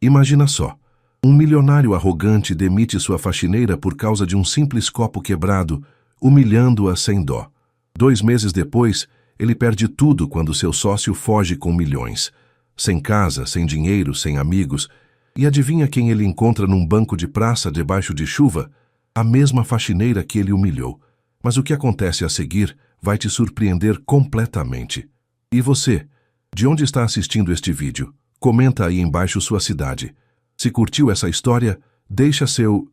Imagina só. Um milionário arrogante demite sua faxineira por causa de um simples copo quebrado, humilhando-a sem dó. 2 meses depois, ele perde tudo quando seu sócio foge com milhões. Sem casa, sem dinheiro, sem amigos. E adivinha quem ele encontra num banco de praça debaixo de chuva? A mesma faxineira que ele humilhou. Mas o que acontece a seguir vai te surpreender completamente. E você? De onde está assistindo este vídeo? Comenta aí embaixo sua cidade. Se curtiu essa história, deixa seu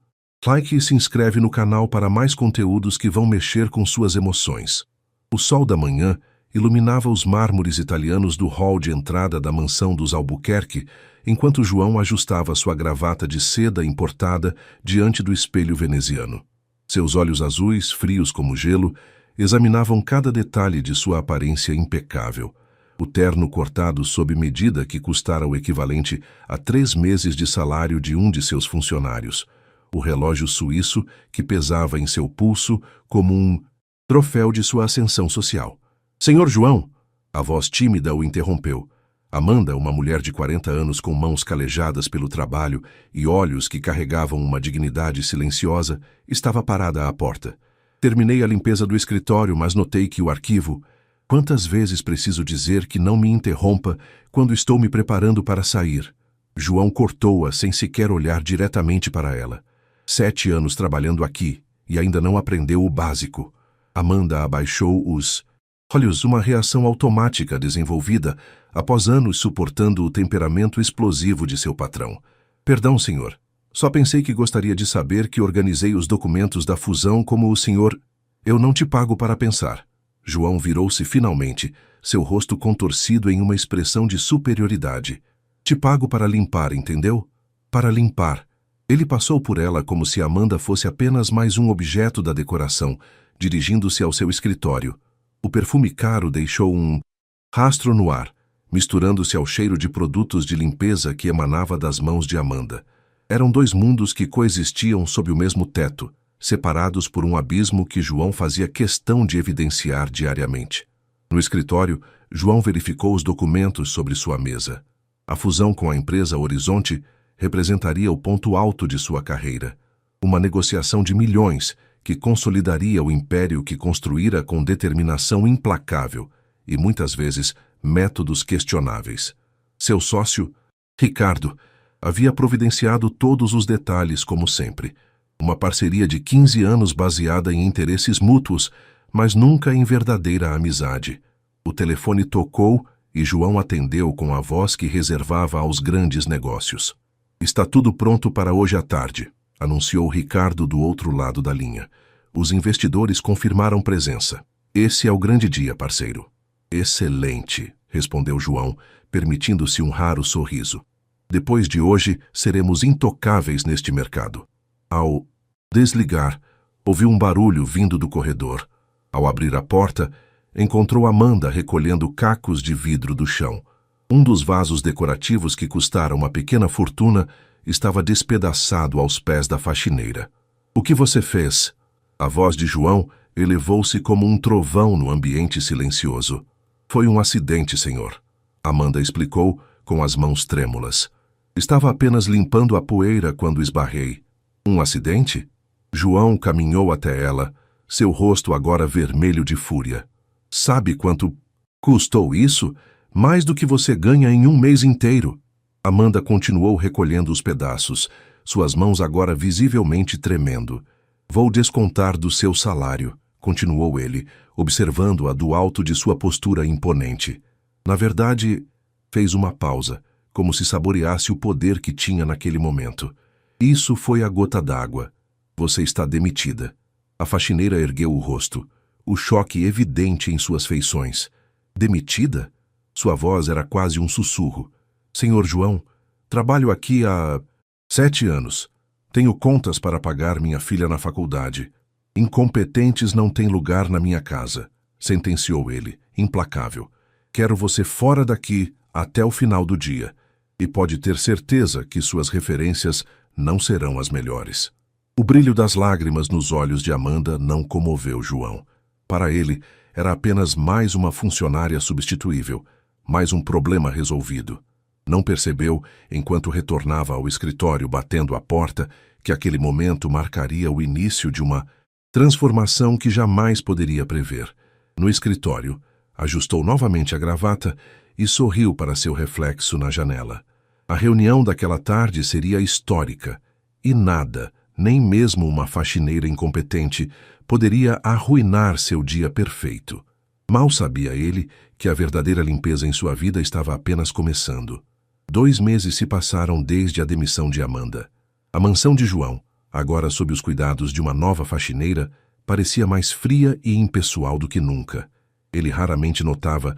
like e se inscreve no canal para mais conteúdos que vão mexer com suas emoções. O sol da manhã iluminava os mármores italianos do hall de entrada da mansão dos Albuquerque, enquanto João ajustava sua gravata de seda importada diante do espelho veneziano. Seus olhos azuis, frios como gelo, examinavam cada detalhe de sua aparência impecável. O terno cortado sob medida que custara o equivalente a 3 meses de salário de um de seus funcionários. O relógio suíço que pesava em seu pulso como um troféu de sua ascensão social. Senhor João, a voz tímida o interrompeu. Amanda, uma mulher de 40 anos com mãos calejadas pelo trabalho e olhos que carregavam uma dignidade silenciosa, estava parada à porta. Terminei a limpeza do escritório, mas notei que o arquivo... Quantas vezes preciso dizer que não me interrompa quando estou me preparando para sair? João cortou-a sem sequer olhar diretamente para ela. 7 anos trabalhando aqui e ainda não aprendeu o básico. Amanda abaixou os olhos, uma reação automática desenvolvida após anos suportando o temperamento explosivo de seu patrão. Perdão, senhor. Só pensei que gostaria de saber que organizei os documentos da fusão como o senhor... Eu não te pago para pensar. João virou-se finalmente, seu rosto contorcido em uma expressão de superioridade. Te pago para limpar, entendeu? Para limpar. Ele passou por ela como se Amanda fosse apenas mais um objeto da decoração, dirigindo-se ao seu escritório. O perfume caro deixou um rastro no ar, misturando-se ao cheiro de produtos de limpeza que emanava das mãos de Amanda. Eram 2 mundos que coexistiam sob o mesmo teto, separados por um abismo que João fazia questão de evidenciar diariamente. No escritório, João verificou os documentos sobre sua mesa. A fusão com a empresa Horizonte representaria o ponto alto de sua carreira. Uma negociação de milhões que consolidaria o império que construíra com determinação implacável e, muitas vezes, métodos questionáveis. Seu sócio, Ricardo, havia providenciado todos os detalhes como sempre. Uma parceria de 15 anos baseada em interesses mútuos, mas nunca em verdadeira amizade. O telefone tocou e João atendeu com a voz que reservava aos grandes negócios. Está tudo pronto para hoje à tarde, anunciou Ricardo do outro lado da linha. Os investidores confirmaram presença. Esse é o grande dia, parceiro. Excelente, respondeu João, permitindo-se um raro sorriso. Depois de hoje, seremos intocáveis neste mercado. Ao desligar, ouviu um barulho vindo do corredor. Ao abrir a porta, encontrou Amanda recolhendo cacos de vidro do chão. Um dos vasos decorativos que custaram uma pequena fortuna estava despedaçado aos pés da faxineira. O que você fez? A voz de João elevou-se como um trovão no ambiente silencioso. Foi um acidente, senhor. Amanda explicou com as mãos trêmulas. Estava apenas limpando a poeira quando esbarrei. Um acidente? João caminhou até ela, seu rosto agora vermelho de fúria. Sabe quanto custou isso? Mais do que você ganha em um mês inteiro. Amanda continuou recolhendo os pedaços, suas mãos agora visivelmente tremendo. Vou descontar do seu salário, continuou ele, observando-a do alto de sua postura imponente. Na verdade, fez uma pausa, como se saboreasse o poder que tinha naquele momento. Isso foi a gota d'água. Você está demitida. A faxineira ergueu o rosto, o choque evidente em suas feições. Demitida? Sua voz era quase um sussurro. Senhor João, trabalho aqui há 7 anos. Tenho contas para pagar minha filha na faculdade. Incompetentes não têm lugar na minha casa, sentenciou ele, implacável. Quero você fora daqui até o final do dia. E pode ter certeza que suas referências não serão as melhores. O brilho das lágrimas nos olhos de Amanda não comoveu João. Para ele, era apenas mais uma funcionária substituível, mais um problema resolvido. Não percebeu, enquanto retornava ao escritório batendo a porta, que aquele momento marcaria o início de uma transformação que jamais poderia prever. No escritório, ajustou novamente a gravata e sorriu para seu reflexo na janela. A reunião daquela tarde seria histórica, e nada, nem mesmo uma faxineira incompetente, poderia arruinar seu dia perfeito. Mal sabia ele que a verdadeira limpeza em sua vida estava apenas começando. 2 meses se passaram desde a demissão de Amanda. A mansão de João, agora sob os cuidados de uma nova faxineira, parecia mais fria e impessoal do que nunca. Ele raramente notava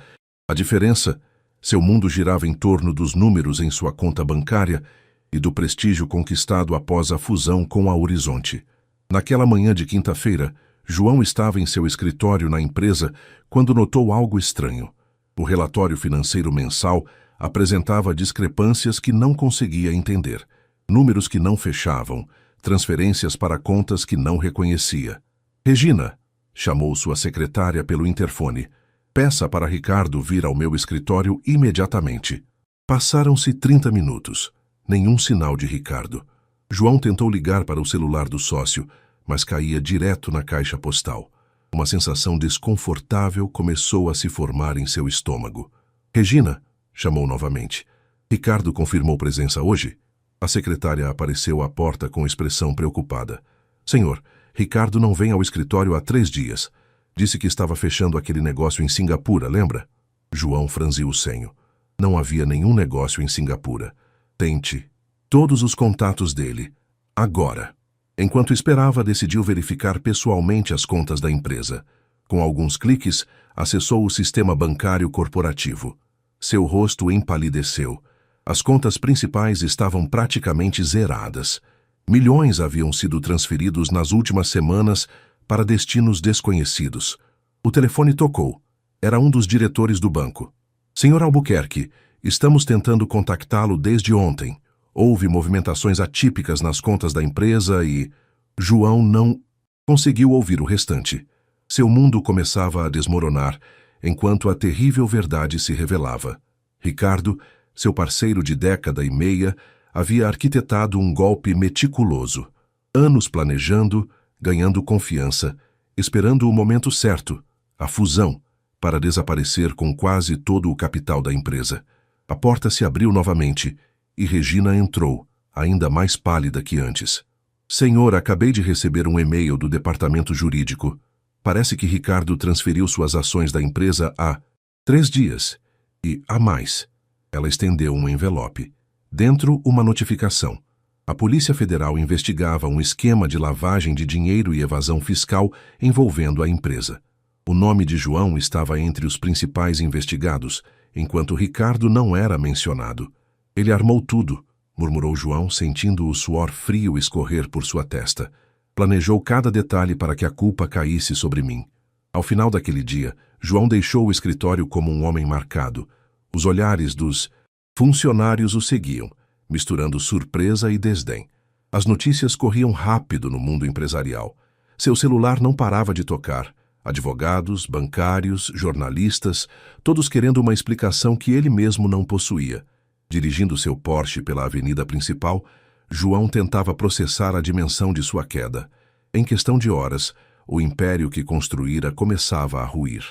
a diferença. Seu mundo girava em torno dos números em sua conta bancária e do prestígio conquistado após a fusão com a Horizonte. Naquela manhã de quinta-feira, João estava em seu escritório na empresa quando notou algo estranho. O relatório financeiro mensal apresentava discrepâncias que não conseguia entender. Números que não fechavam, transferências para contas que não reconhecia. Regina, chamou sua secretária pelo interfone. Peça para Ricardo vir ao meu escritório imediatamente. Passaram-se 30 minutos. Nenhum sinal de Ricardo. João tentou ligar para o celular do sócio, mas caía direto na caixa postal. Uma sensação desconfortável começou a se formar em seu estômago. Regina, chamou novamente. Ricardo confirmou presença hoje? A secretária apareceu à porta com expressão preocupada. Senhor, Ricardo não vem ao escritório há 3 dias. Disse que estava fechando aquele negócio em Singapura, lembra? João franziu o senho. Não havia nenhum negócio em Singapura. Tente todos os contatos dele. Agora. Enquanto esperava, decidiu verificar pessoalmente as contas da empresa. Com alguns cliques, acessou o sistema bancário corporativo. Seu rosto empalideceu. As contas principais estavam praticamente zeradas. Milhões haviam sido transferidos nas últimas semanas para destinos desconhecidos. O telefone tocou. Era um dos diretores do banco. Senhor Albuquerque, estamos tentando contactá-lo desde ontem. Houve movimentações atípicas nas contas da empresa e... João não conseguiu ouvir o restante. Seu mundo começava a desmoronar, enquanto a terrível verdade se revelava. Ricardo, seu parceiro de 10 anos, havia arquitetado um golpe meticuloso. Anos planejando, ganhando confiança, esperando o momento certo, a fusão, para desaparecer com quase todo o capital da empresa. A porta se abriu novamente e Regina entrou, ainda mais pálida que antes. Senhor, acabei de receber um e-mail do departamento jurídico. Parece que Ricardo transferiu suas ações da empresa há 3 dias. E há mais. Ela estendeu um envelope. Dentro, uma notificação. A Polícia Federal investigava um esquema de lavagem de dinheiro e evasão fiscal envolvendo a empresa. O nome de João estava entre os principais investigados, enquanto Ricardo não era mencionado. Ele armou tudo, murmurou João, sentindo o suor frio escorrer por sua testa. Planejou cada detalhe para que a culpa caísse sobre mim. Ao final daquele dia, João deixou o escritório como um homem marcado. Os olhares dos funcionários o seguiam, misturando surpresa e desdém. As notícias corriam rápido no mundo empresarial. Seu celular não parava de tocar. Advogados, bancários, jornalistas, todos querendo uma explicação que ele mesmo não possuía. Dirigindo seu Porsche pela avenida principal, João tentava processar a dimensão de sua queda. Em questão de horas, o império que construíra começava a ruir.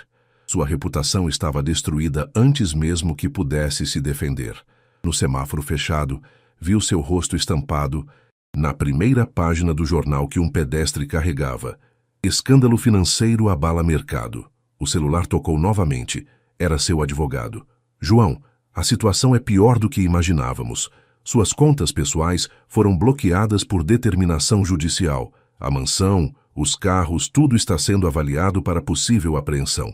Sua reputação estava destruída antes mesmo que pudesse se defender. No semáforo fechado, viu seu rosto estampado na primeira página do jornal que um pedestre carregava. Escândalo financeiro abala mercado. O celular tocou novamente. Era seu advogado. João, a situação é pior do que imaginávamos. Suas contas pessoais foram bloqueadas por determinação judicial. A mansão, os carros, tudo está sendo avaliado para possível apreensão.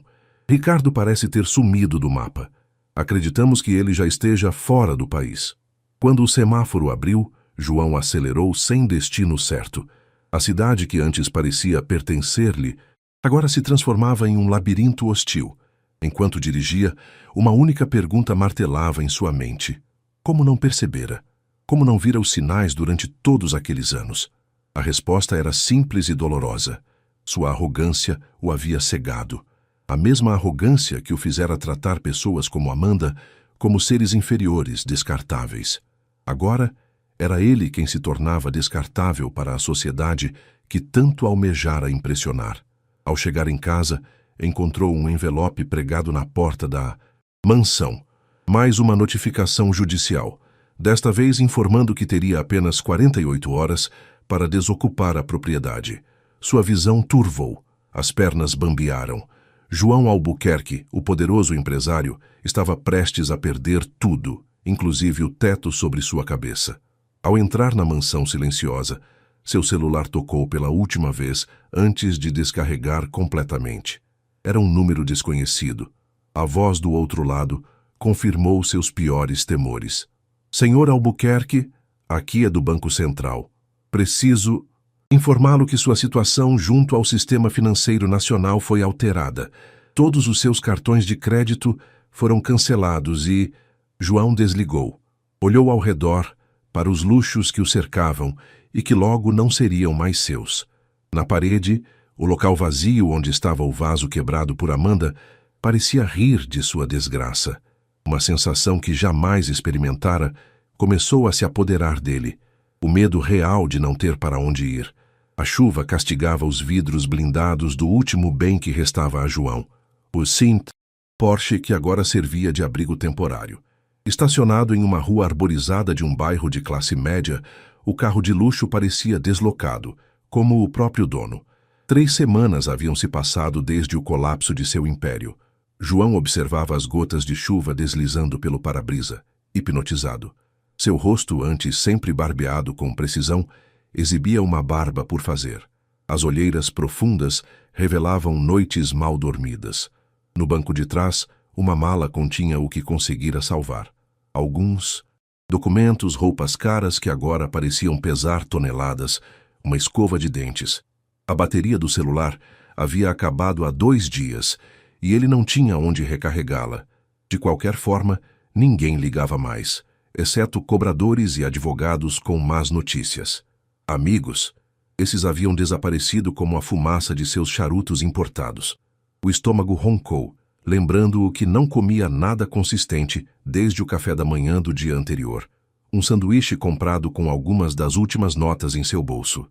Ricardo parece ter sumido do mapa. Acreditamos que ele já esteja fora do país. Quando o semáforo abriu, João acelerou sem destino certo. A cidade que antes parecia pertencer-lhe, agora se transformava em um labirinto hostil. Enquanto dirigia, uma única pergunta martelava em sua mente. Como não percebera? Como não vira os sinais durante todos aqueles anos? A resposta era simples e dolorosa. Sua arrogância o havia cegado. A mesma arrogância que o fizera tratar pessoas como Amanda como seres inferiores, descartáveis. Agora, era ele quem se tornava descartável para a sociedade que tanto almejara impressionar. Ao chegar em casa, encontrou um envelope pregado na porta da mansão. Mais uma notificação judicial, desta vez informando que teria apenas 48 horas para desocupar a propriedade. Sua visão turvou, as pernas bambearam. João Albuquerque, o poderoso empresário, estava prestes a perder tudo, inclusive o teto sobre sua cabeça. Ao entrar na mansão silenciosa, seu celular tocou pela última vez antes de descarregar completamente. Era um número desconhecido. A voz do outro lado confirmou seus piores temores. Senhor Albuquerque, aqui é do Banco Central. Preciso informá-lo que sua situação junto ao Sistema Financeiro Nacional foi alterada. Todos os seus cartões de crédito foram cancelados e... João desligou. Olhou ao redor para os luxos que o cercavam e que logo não seriam mais seus. Na parede, o local vazio onde estava o vaso quebrado por Amanda parecia rir de sua desgraça. Uma sensação que jamais experimentara começou a se apoderar dele. O medo real de não ter para onde ir. A chuva castigava os vidros blindados do último bem que restava a João. O Cinti Porsche que agora servia de abrigo temporário. Estacionado em uma rua arborizada de um bairro de classe média, o carro de luxo parecia deslocado, como o próprio dono. 3 semanas haviam se passado desde o colapso de seu império. João observava as gotas de chuva deslizando pelo para-brisa, hipnotizado. Seu rosto, antes sempre barbeado com precisão, exibia uma barba por fazer. As olheiras profundas revelavam noites mal dormidas. No banco de trás, uma mala continha o que conseguira salvar. Alguns documentos, roupas caras que agora pareciam pesar toneladas, uma escova de dentes. A bateria do celular havia acabado há 2 dias e ele não tinha onde recarregá-la. De qualquer forma, ninguém ligava mais, exceto cobradores e advogados com más notícias. Amigos, esses haviam desaparecido como a fumaça de seus charutos importados. O estômago roncou, lembrando-o que não comia nada consistente desde o café da manhã do dia anterior. Um sanduíche comprado com algumas das últimas notas em seu bolso.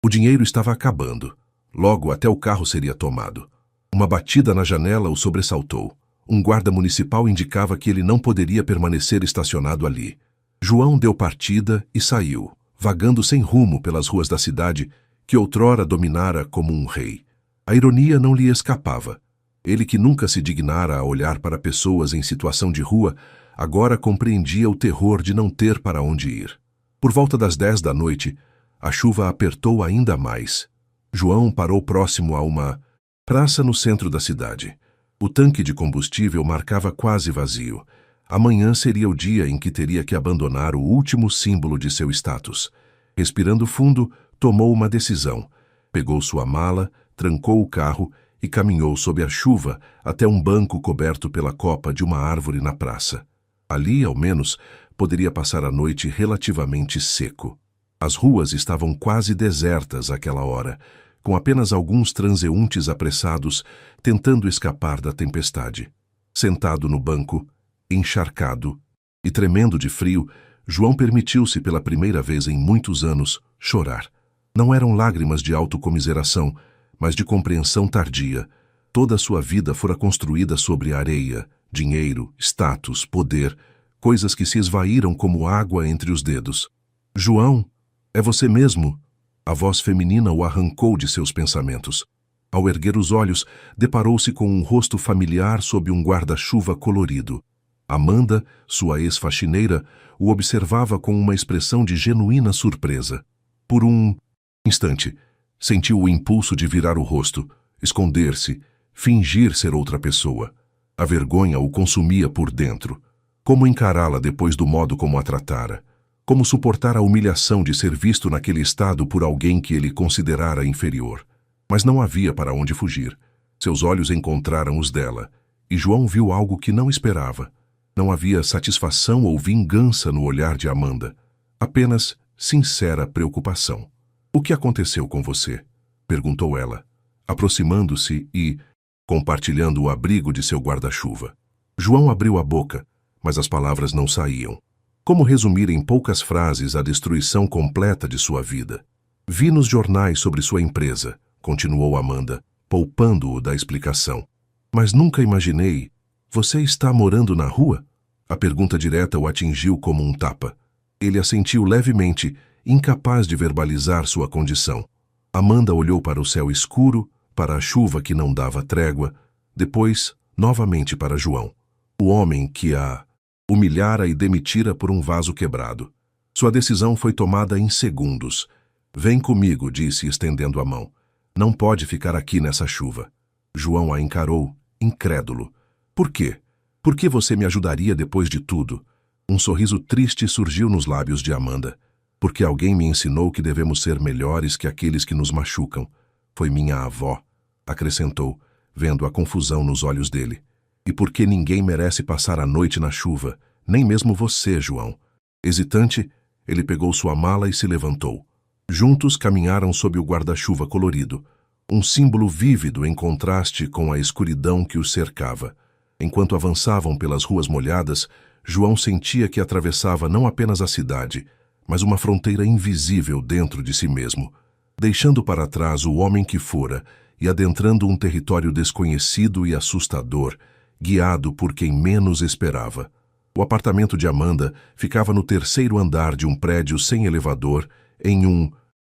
O dinheiro estava acabando. Logo até o carro seria tomado. Uma batida na janela o sobressaltou. Um guarda municipal indicava que ele não poderia permanecer estacionado ali. João deu partida e saiu, vagando sem rumo pelas ruas da cidade que outrora dominara como um rei. A ironia não lhe escapava. Ele que nunca se dignara a olhar para pessoas em situação de rua, agora compreendia o terror de não ter para onde ir. Por volta das 10 da noite, a chuva apertou ainda mais. João parou próximo a uma praça no centro da cidade. O tanque de combustível marcava quase vazio. Amanhã seria o dia em que teria que abandonar o último símbolo de seu status. Respirando fundo, tomou uma decisão. Pegou sua mala, trancou o carro e caminhou sob a chuva até um banco coberto pela copa de uma árvore na praça. Ali, ao menos, poderia passar a noite relativamente seco. As ruas estavam quase desertas àquela hora, com apenas alguns transeuntes apressados tentando escapar da tempestade. Sentado no banco, encharcado e tremendo de frio, João permitiu-se pela primeira vez em muitos anos chorar. Não eram lágrimas de autocomiseração, mas de compreensão tardia. Toda a sua vida fora construída sobre areia, dinheiro, status, poder, coisas que se esvaíram como água entre os dedos. João, é você mesmo? A voz feminina o arrancou de seus pensamentos. Ao erguer os olhos, deparou-se com um rosto familiar sob um guarda-chuva colorido. Amanda, sua ex-faxineira, o observava com uma expressão de genuína surpresa. Por um instante, sentiu o impulso de virar o rosto, esconder-se, fingir ser outra pessoa. A vergonha o consumia por dentro. Como encará-la depois do modo como a tratara? Como suportar a humilhação de ser visto naquele estado por alguém que ele considerara inferior? Mas não havia para onde fugir. Seus olhos encontraram os dela, e João viu algo que não esperava. Não havia satisfação ou vingança no olhar de Amanda, apenas sincera preocupação. "O que aconteceu com você?" perguntou ela, aproximando-se e compartilhando o abrigo de seu guarda-chuva. João abriu a boca, mas as palavras não saíam. Como resumir em poucas frases a destruição completa de sua vida? Vi nos jornais sobre sua empresa, continuou Amanda, poupando-o da explicação. Mas nunca imaginei. Você está morando na rua? A pergunta direta o atingiu como um tapa. Ele assentiu levemente, incapaz de verbalizar sua condição. Amanda olhou para o céu escuro, para a chuva que não dava trégua, depois, novamente para João, o homem que a humilhara e demitira por um vaso quebrado. Sua decisão foi tomada em segundos. Vem comigo, disse, estendendo a mão. Não pode ficar aqui nessa chuva. João a encarou, incrédulo. Por quê? Por que você me ajudaria depois de tudo? Um sorriso triste surgiu nos lábios de Amanda. Porque alguém me ensinou que devemos ser melhores que aqueles que nos machucam. Foi minha avó, acrescentou, vendo a confusão nos olhos dele. E porque ninguém merece passar a noite na chuva, nem mesmo você, João. Hesitante, ele pegou sua mala e se levantou. Juntos caminharam sob o guarda-chuva colorido, um símbolo vívido em contraste com a escuridão que os cercava. Enquanto avançavam pelas ruas molhadas, João sentia que atravessava não apenas a cidade, mas uma fronteira invisível dentro de si mesmo, deixando para trás o homem que fora e adentrando um território desconhecido e assustador, guiado por quem menos esperava. O apartamento de Amanda ficava no terceiro andar de um prédio sem elevador, em um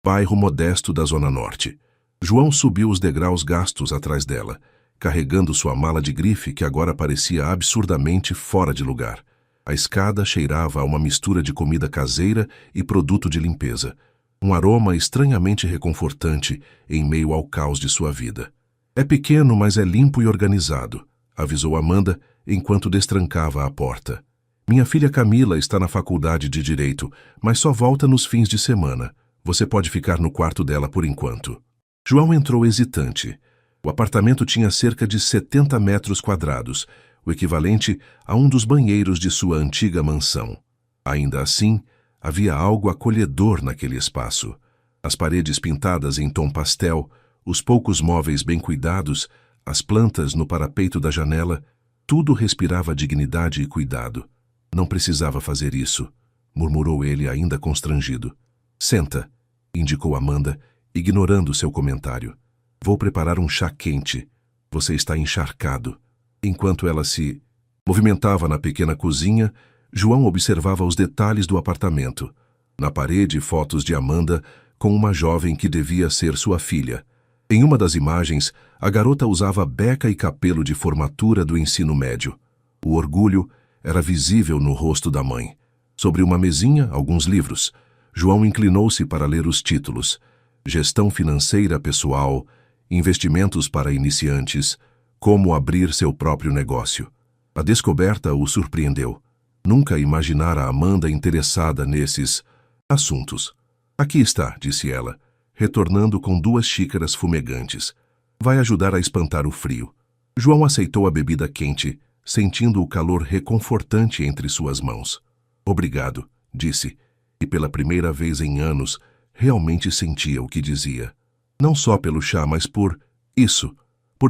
bairro modesto da Zona Norte. João subiu os degraus gastos atrás dela, carregando sua mala de grife que agora parecia absurdamente fora de lugar. A escada cheirava a uma mistura de comida caseira e produto de limpeza, um aroma estranhamente reconfortante em meio ao caos de sua vida. É pequeno, mas é limpo e organizado, avisou Amanda enquanto destrancava a porta. Minha filha Camila está na faculdade de Direito, mas só volta nos fins de semana. Você pode ficar no quarto dela por enquanto. João entrou hesitante. O apartamento tinha cerca de 70 metros quadrados, o equivalente a um dos banheiros de sua antiga mansão. Ainda assim, havia algo acolhedor naquele espaço. As paredes pintadas em tom pastel, os poucos móveis bem cuidados, as plantas no parapeito da janela, tudo respirava dignidade e cuidado. Não precisava fazer isso, murmurou ele ainda constrangido. Senta, indicou Amanda, ignorando seu comentário. Vou preparar um chá quente. Você está encharcado. Enquanto ela se movimentava na pequena cozinha, João observava os detalhes do apartamento. Na parede, fotos de Amanda com uma jovem que devia ser sua filha. Em uma das imagens, a garota usava beca e capelo de formatura do ensino médio. O orgulho era visível no rosto da mãe. Sobre uma mesinha, alguns livros. João inclinou-se para ler os títulos: Gestão Financeira Pessoal, Investimentos para Iniciantes, Como Abrir Seu Próprio Negócio. A descoberta o surpreendeu. Nunca imaginara Amanda interessada nesses assuntos. Aqui está, disse ela, retornando com 2 xícaras fumegantes. Vai ajudar a espantar o frio. João aceitou a bebida quente, sentindo o calor reconfortante entre suas mãos. Obrigado, disse, e pela primeira vez em anos, realmente sentia o que dizia. Não só pelo chá, mas por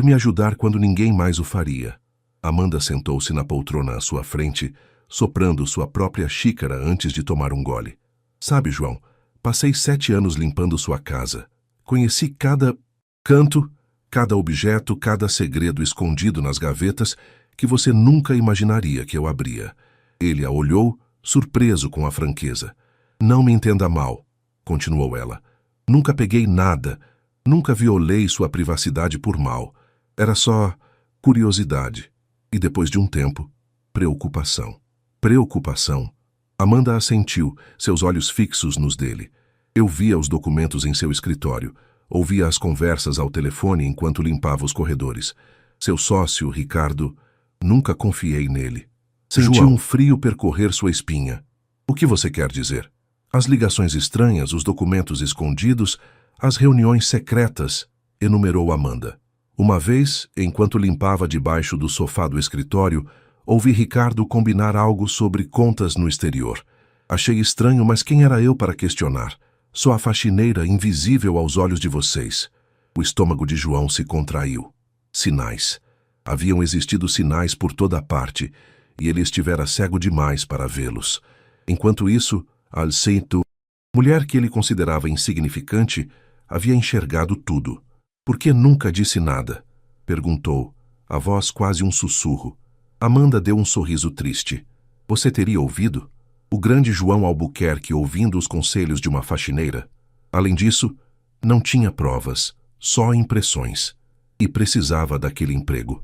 me ajudar quando ninguém mais o faria. Amanda sentou-se na poltrona à sua frente, soprando sua própria xícara antes de tomar um gole. Sabe, João, passei 7 anos limpando sua casa. Conheci cada canto, cada objeto, cada segredo escondido nas gavetas que você nunca imaginaria que eu abria. Ele a olhou, surpreso com a franqueza. Não me entenda mal, continuou ela. Nunca peguei nada, nunca violei sua privacidade por mal. Era só curiosidade. E depois de um tempo, preocupação. Preocupação. Amanda assentiu, seus olhos fixos nos dele. Eu via os documentos em seu escritório, ouvia as conversas ao telefone enquanto limpava os corredores. Seu sócio, Ricardo, nunca confiei nele. Senti um frio percorrer sua espinha. O que você quer dizer? As ligações estranhas, os documentos escondidos, as reuniões secretas, enumerou Amanda. Uma vez, enquanto limpava debaixo do sofá do escritório, ouvi Ricardo combinar algo sobre contas no exterior. Achei estranho, mas quem era eu para questionar? Só a faxineira invisível aos olhos de vocês. O estômago de João se contraiu. Sinais. Haviam existido sinais por toda a parte, e ele estivera cego demais para vê-los. Enquanto isso, Alceito, mulher que ele considerava insignificante, havia enxergado tudo. Por que nunca disse nada? Perguntou, a voz quase um sussurro. Amanda deu um sorriso triste. Você teria ouvido? O grande João Albuquerque ouvindo os conselhos de uma faxineira. Além disso, não tinha provas, só impressões. E precisava daquele emprego.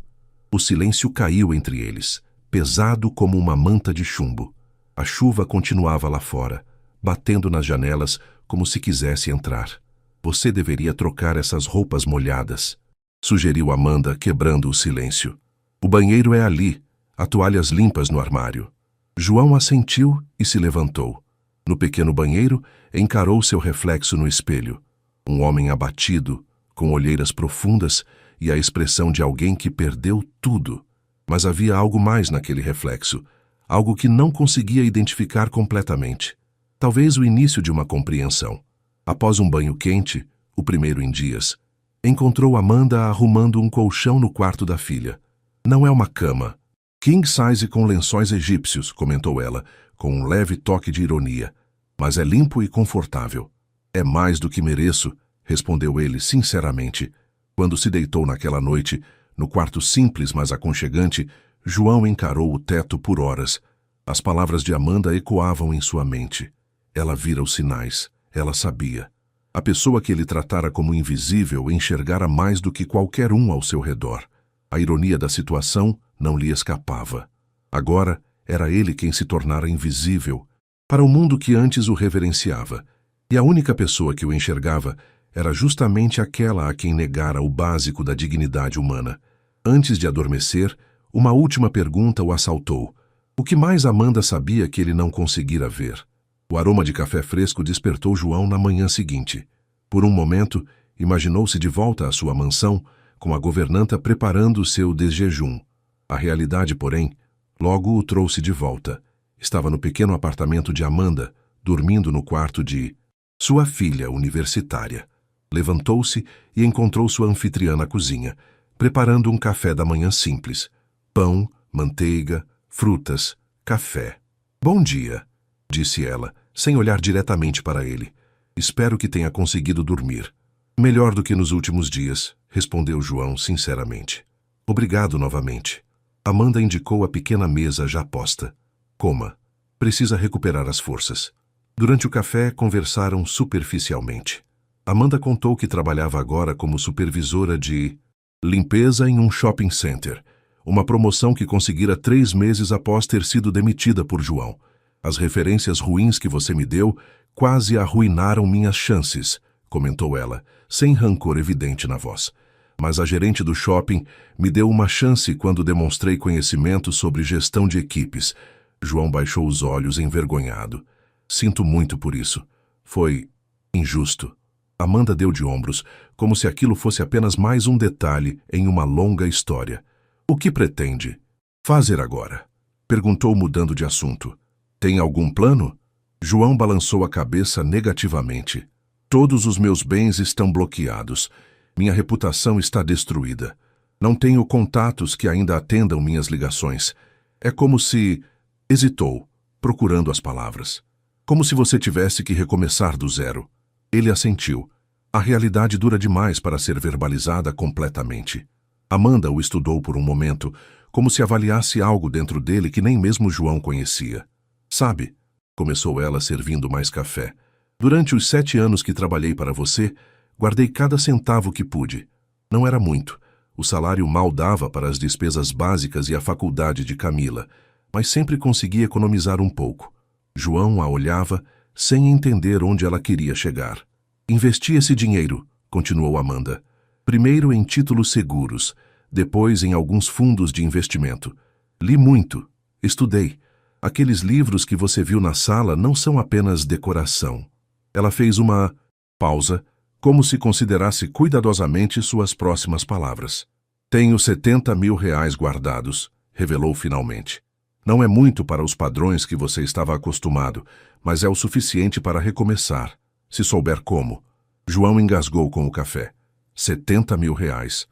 O silêncio caiu entre eles, pesado como uma manta de chumbo. A chuva continuava lá fora, batendo nas janelas como se quisesse entrar. Você deveria trocar essas roupas molhadas, sugeriu Amanda, quebrando o silêncio. O banheiro é ali, há toalhas limpas no armário. João assentiu e se levantou. No pequeno banheiro, encarou seu reflexo no espelho. Um homem abatido, com olheiras profundas e a expressão de alguém que perdeu tudo. Mas havia algo mais naquele reflexo, algo que não conseguia identificar completamente. Talvez o início de uma compreensão. Após um banho quente, o primeiro em dias, encontrou Amanda arrumando um colchão no quarto da filha. Não é uma cama. King size com lençóis egípcios, comentou ela, com um leve toque de ironia. Mas é limpo e confortável. É mais do que mereço, respondeu ele sinceramente. Quando se deitou naquela noite, no quarto simples mas aconchegante, João encarou o teto por horas. As palavras de Amanda ecoavam em sua mente. Ela vira os sinais. Ela sabia. A pessoa que ele tratara como invisível enxergara mais do que qualquer um ao seu redor. A ironia da situação não lhe escapava. Agora era ele quem se tornara invisível para o mundo que antes o reverenciava. E a única pessoa que o enxergava era justamente aquela a quem negara o básico da dignidade humana. Antes de adormecer, uma última pergunta o assaltou. O que mais Amanda sabia que ele não conseguira ver? O aroma de café fresco despertou João na manhã seguinte. Por um momento, imaginou-se de volta à sua mansão, com a governanta preparando o seu desjejum. A realidade, porém, logo o trouxe de volta. Estava no pequeno apartamento de Amanda, dormindo no quarto de sua filha universitária. Levantou-se e encontrou sua anfitriã na cozinha, preparando um café da manhã simples. Pão, manteiga, frutas, café. Bom dia, disse ela, sem olhar diretamente para ele. Espero que tenha conseguido dormir. Melhor do que nos últimos dias, respondeu João sinceramente. Obrigado novamente. Amanda indicou a pequena mesa já posta. Coma. Precisa recuperar as forças. Durante o café, conversaram superficialmente. Amanda contou que trabalhava agora como supervisora de limpeza em um shopping center, uma promoção que conseguira 3 meses após ter sido demitida por João. As referências ruins que você me deu quase arruinaram minhas chances, comentou ela, sem rancor evidente na voz. Mas a gerente do shopping me deu uma chance quando demonstrei conhecimento sobre gestão de equipes. João baixou os olhos envergonhado. Sinto muito por isso. Foi injusto. Amanda deu de ombros, como se aquilo fosse apenas mais um detalhe em uma longa história. O que pretende fazer agora? Perguntou mudando de assunto. Tem algum plano? João balançou a cabeça negativamente. Todos os meus bens estão bloqueados. Minha reputação está destruída. Não tenho contatos que ainda atendam minhas ligações. É como se... Hesitou, procurando as palavras. Como se você tivesse que recomeçar do zero. Ele assentiu. A realidade dura demais para ser verbalizada completamente. Amanda o estudou por um momento, como se avaliasse algo dentro dele que nem mesmo João conhecia. Sabe, começou ela servindo mais café. Durante os 7 anos que trabalhei para você, guardei cada centavo que pude. Não era muito. O salário mal dava para as despesas básicas e a faculdade de Camila, mas sempre consegui economizar um pouco. João a olhava, sem entender onde ela queria chegar. Investi esse dinheiro, continuou Amanda. Primeiro em títulos seguros, depois em alguns fundos de investimento. Li muito, estudei. Aqueles livros que você viu na sala não são apenas decoração. Ela fez uma pausa, como se considerasse cuidadosamente suas próximas palavras. Tenho 70 mil reais guardados, revelou finalmente. Não é muito para os padrões que você estava acostumado, mas é o suficiente para recomeçar, se souber como. João engasgou com o café. 70 mil reais.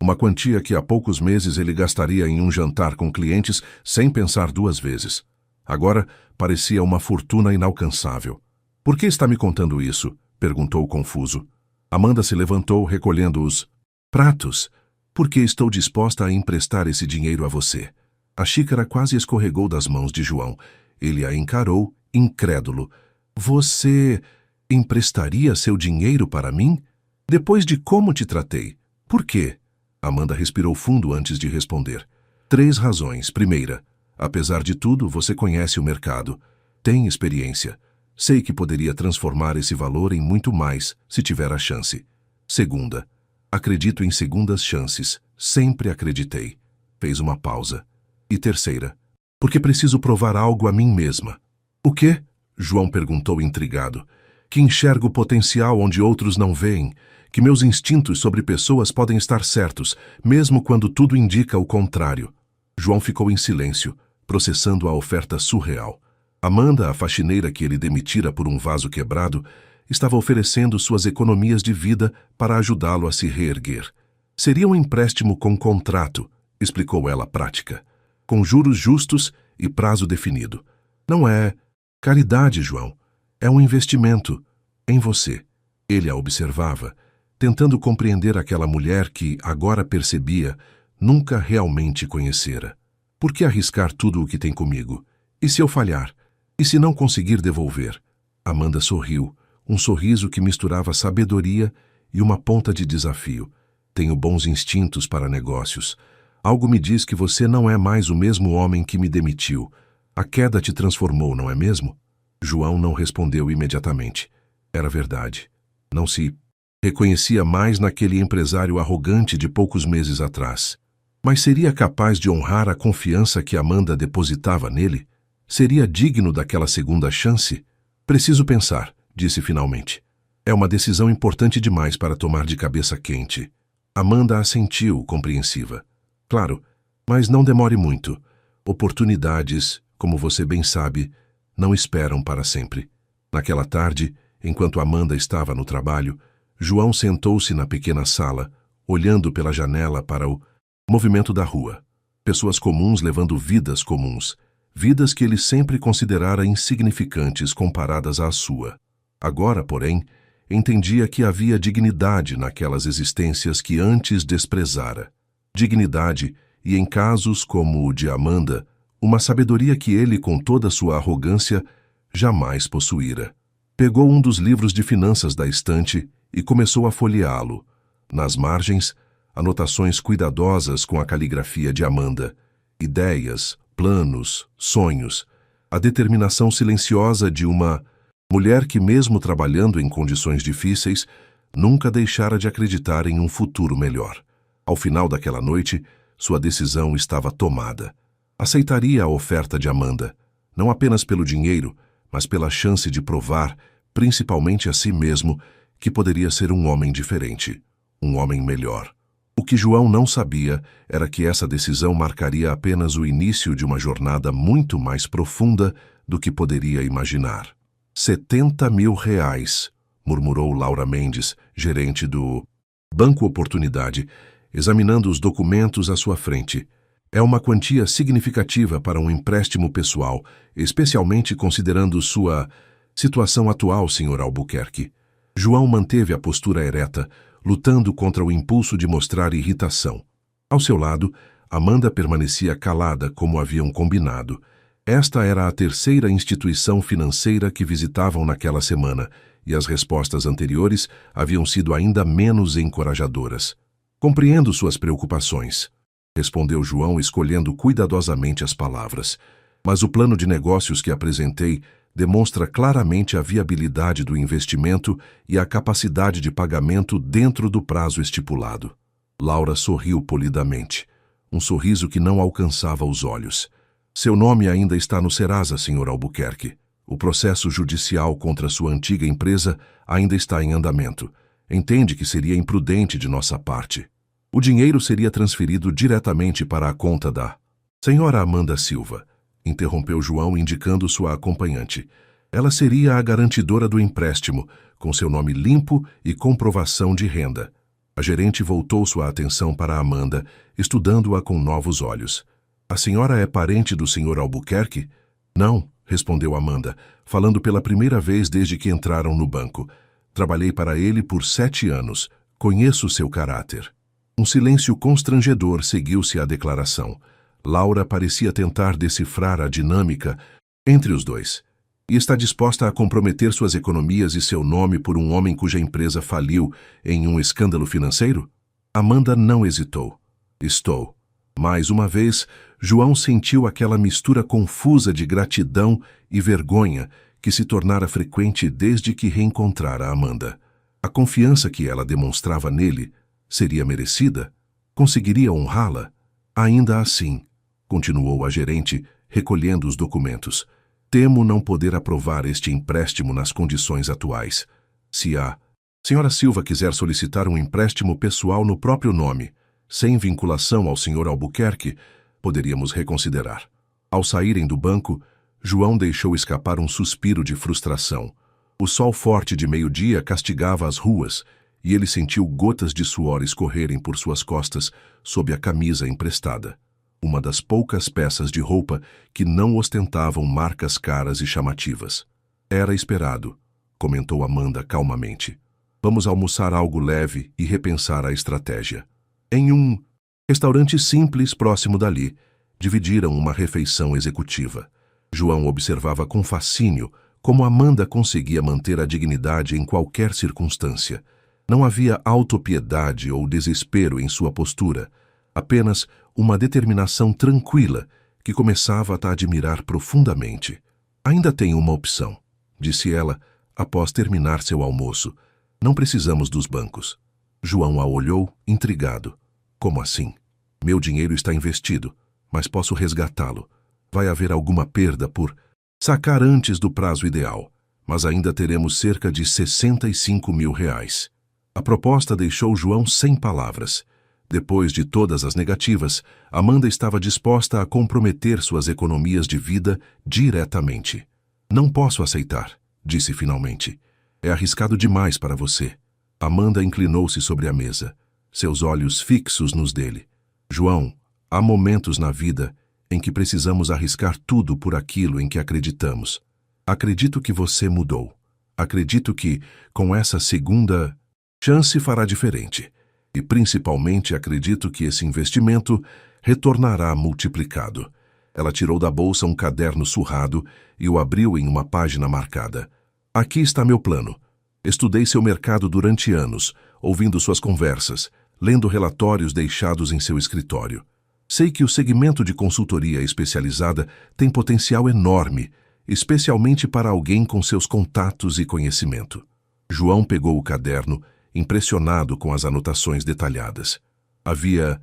Uma quantia que há poucos meses ele gastaria em um jantar com clientes sem pensar duas vezes. Agora parecia uma fortuna inalcançável. Por que está me contando isso? Perguntou confuso. Amanda se levantou, recolhendo os pratos. Porque estou disposta a emprestar esse dinheiro a você. A xícara quase escorregou das mãos de João. Ele a encarou, incrédulo. Você emprestaria seu dinheiro para mim? Depois de como te tratei. Por quê? Amanda respirou fundo antes de responder. 3 razões. Primeira, apesar de tudo, você conhece o mercado. Tem experiência. Sei que poderia transformar esse valor em muito mais, se tiver a chance. Segunda, acredito em segundas chances. Sempre acreditei. Fez uma pausa. E terceira, porque preciso provar algo a mim mesma. O quê? João perguntou intrigado. Que enxergo potencial onde outros não veem. Que meus instintos sobre pessoas podem estar certos, mesmo quando tudo indica o contrário. João ficou em silêncio, processando a oferta surreal. Amanda, a faxineira que ele demitira por um vaso quebrado, estava oferecendo suas economias de vida para ajudá-lo a se reerguer. Seria um empréstimo com contrato, explicou ela prática, com juros justos e prazo definido. Não é caridade, João. É um investimento em você. Ele a observava, tentando compreender aquela mulher que, agora percebia, nunca realmente conhecera. Por que arriscar tudo o que tem comigo? E se eu falhar? E se não conseguir devolver? Amanda sorriu, um sorriso que misturava sabedoria e uma ponta de desafio. Tenho bons instintos para negócios. Algo me diz que você não é mais o mesmo homem que me demitiu. A queda te transformou, não é mesmo? João não respondeu imediatamente. Era verdade. Não se reconhecia mais naquele empresário arrogante de poucos meses atrás. Mas seria capaz de honrar a confiança que Amanda depositava nele? Seria digno daquela segunda chance? Preciso pensar, disse finalmente. É uma decisão importante demais para tomar de cabeça quente. Amanda assentiu, compreensiva. Claro, mas não demore muito. Oportunidades, como você bem sabe, não esperam para sempre. Naquela tarde, enquanto Amanda estava no trabalho, João sentou-se na pequena sala, olhando pela janela para o movimento da rua. Pessoas comuns levando vidas comuns, vidas que ele sempre considerara insignificantes comparadas à sua. Agora, porém, entendia que havia dignidade naquelas existências que antes desprezara. Dignidade e, em casos como o de Amanda, uma sabedoria que ele, com toda sua arrogância, jamais possuíra. Pegou um dos livros de finanças da estante e começou a folheá-lo. Nas margens, anotações cuidadosas com a caligrafia de Amanda, ideias, planos, sonhos, a determinação silenciosa de uma mulher que, mesmo trabalhando em condições difíceis, nunca deixara de acreditar em um futuro melhor. Ao final daquela noite, sua decisão estava tomada. Aceitaria a oferta de Amanda, não apenas pelo dinheiro, mas pela chance de provar, principalmente a si mesmo, que poderia ser um homem diferente, um homem melhor. O que João não sabia era que essa decisão marcaria apenas o início de uma jornada muito mais profunda do que poderia imaginar. 70 mil reais, murmurou Laura Mendes, gerente do Banco Oportunidade, examinando os documentos à sua frente. É uma quantia significativa para um empréstimo pessoal, especialmente considerando sua situação atual, Sr. Albuquerque. João manteve a postura ereta, lutando contra o impulso de mostrar irritação. Ao seu lado, Amanda permanecia calada, como haviam combinado. Esta era a terceira instituição financeira que visitavam naquela semana, e as respostas anteriores haviam sido ainda menos encorajadoras. Compreendo suas preocupações, respondeu João, escolhendo cuidadosamente as palavras. Mas o plano de negócios que apresentei demonstra claramente a viabilidade do investimento e a capacidade de pagamento dentro do prazo estipulado. Laura sorriu polidamente, um sorriso que não alcançava os olhos. Seu nome ainda está no Serasa, Sr. Albuquerque. O processo judicial contra sua antiga empresa ainda está em andamento. Entende que seria imprudente de nossa parte. O dinheiro seria transferido diretamente para a conta da Senhora Amanda Silva, interrompeu João, indicando sua acompanhante. Ela seria a garantidora do empréstimo, com seu nome limpo e comprovação de renda. A gerente voltou sua atenção para Amanda, estudando-a com novos olhos. A senhora é parente do Sr. Albuquerque? Não, respondeu Amanda, falando pela primeira vez desde que entraram no banco. Trabalhei para ele por 7 anos. Conheço seu caráter. Um silêncio constrangedor seguiu-se à declaração. Laura parecia tentar decifrar a dinâmica entre os dois. E está disposta a comprometer suas economias e seu nome por um homem cuja empresa faliu em um escândalo financeiro? Amanda não hesitou. Estou. Mais uma vez, João sentiu aquela mistura confusa de gratidão e vergonha que se tornara frequente desde que reencontrara Amanda. A confiança que ela demonstrava nele seria merecida? Conseguiria honrá-la? Ainda assim, continuou a gerente, recolhendo os documentos, temo não poder aprovar este empréstimo nas condições atuais. Se a Sra. Silva quiser solicitar um empréstimo pessoal no próprio nome, sem vinculação ao Sr. Albuquerque, poderíamos reconsiderar. Ao saírem do banco, João deixou escapar um suspiro de frustração. O sol forte de meio-dia castigava as ruas e ele sentiu gotas de suor escorrerem por suas costas sob a camisa emprestada, uma das poucas peças de roupa que não ostentavam marcas caras e chamativas. Era esperado, comentou Amanda calmamente. Vamos almoçar algo leve e repensar a estratégia. Em um restaurante simples próximo dali, dividiram uma refeição executiva. João observava com fascínio como Amanda conseguia manter a dignidade em qualquer circunstância. Não havia autopiedade ou desespero em sua postura, apenas uma determinação tranquila que começava a admirar profundamente. Ainda tenho uma opção, disse ela, após terminar seu almoço. Não precisamos dos bancos. João a olhou, intrigado. Como assim? Meu dinheiro está investido, mas posso resgatá-lo. Vai haver alguma perda por sacar antes do prazo ideal, mas ainda teremos cerca de R$65 mil. A proposta deixou João sem palavras. Depois de todas as negativas, Amanda estava disposta a comprometer suas economias de vida diretamente. Não posso aceitar, disse finalmente. É arriscado demais para você. Amanda inclinou-se sobre a mesa, seus olhos fixos nos dele. João, há momentos na vida em que precisamos arriscar tudo por aquilo em que acreditamos. Acredito que você mudou. Acredito que, com essa segunda chance, fará diferente. E principalmente acredito que esse investimento retornará multiplicado. Ela tirou da bolsa um caderno surrado e o abriu em uma página marcada. Aqui está meu plano. Estudei seu mercado durante anos, ouvindo suas conversas, lendo relatórios deixados em seu escritório. Sei que o segmento de consultoria especializada tem potencial enorme, especialmente para alguém com seus contatos e conhecimento. João pegou o caderno, impressionado com as anotações detalhadas. Havia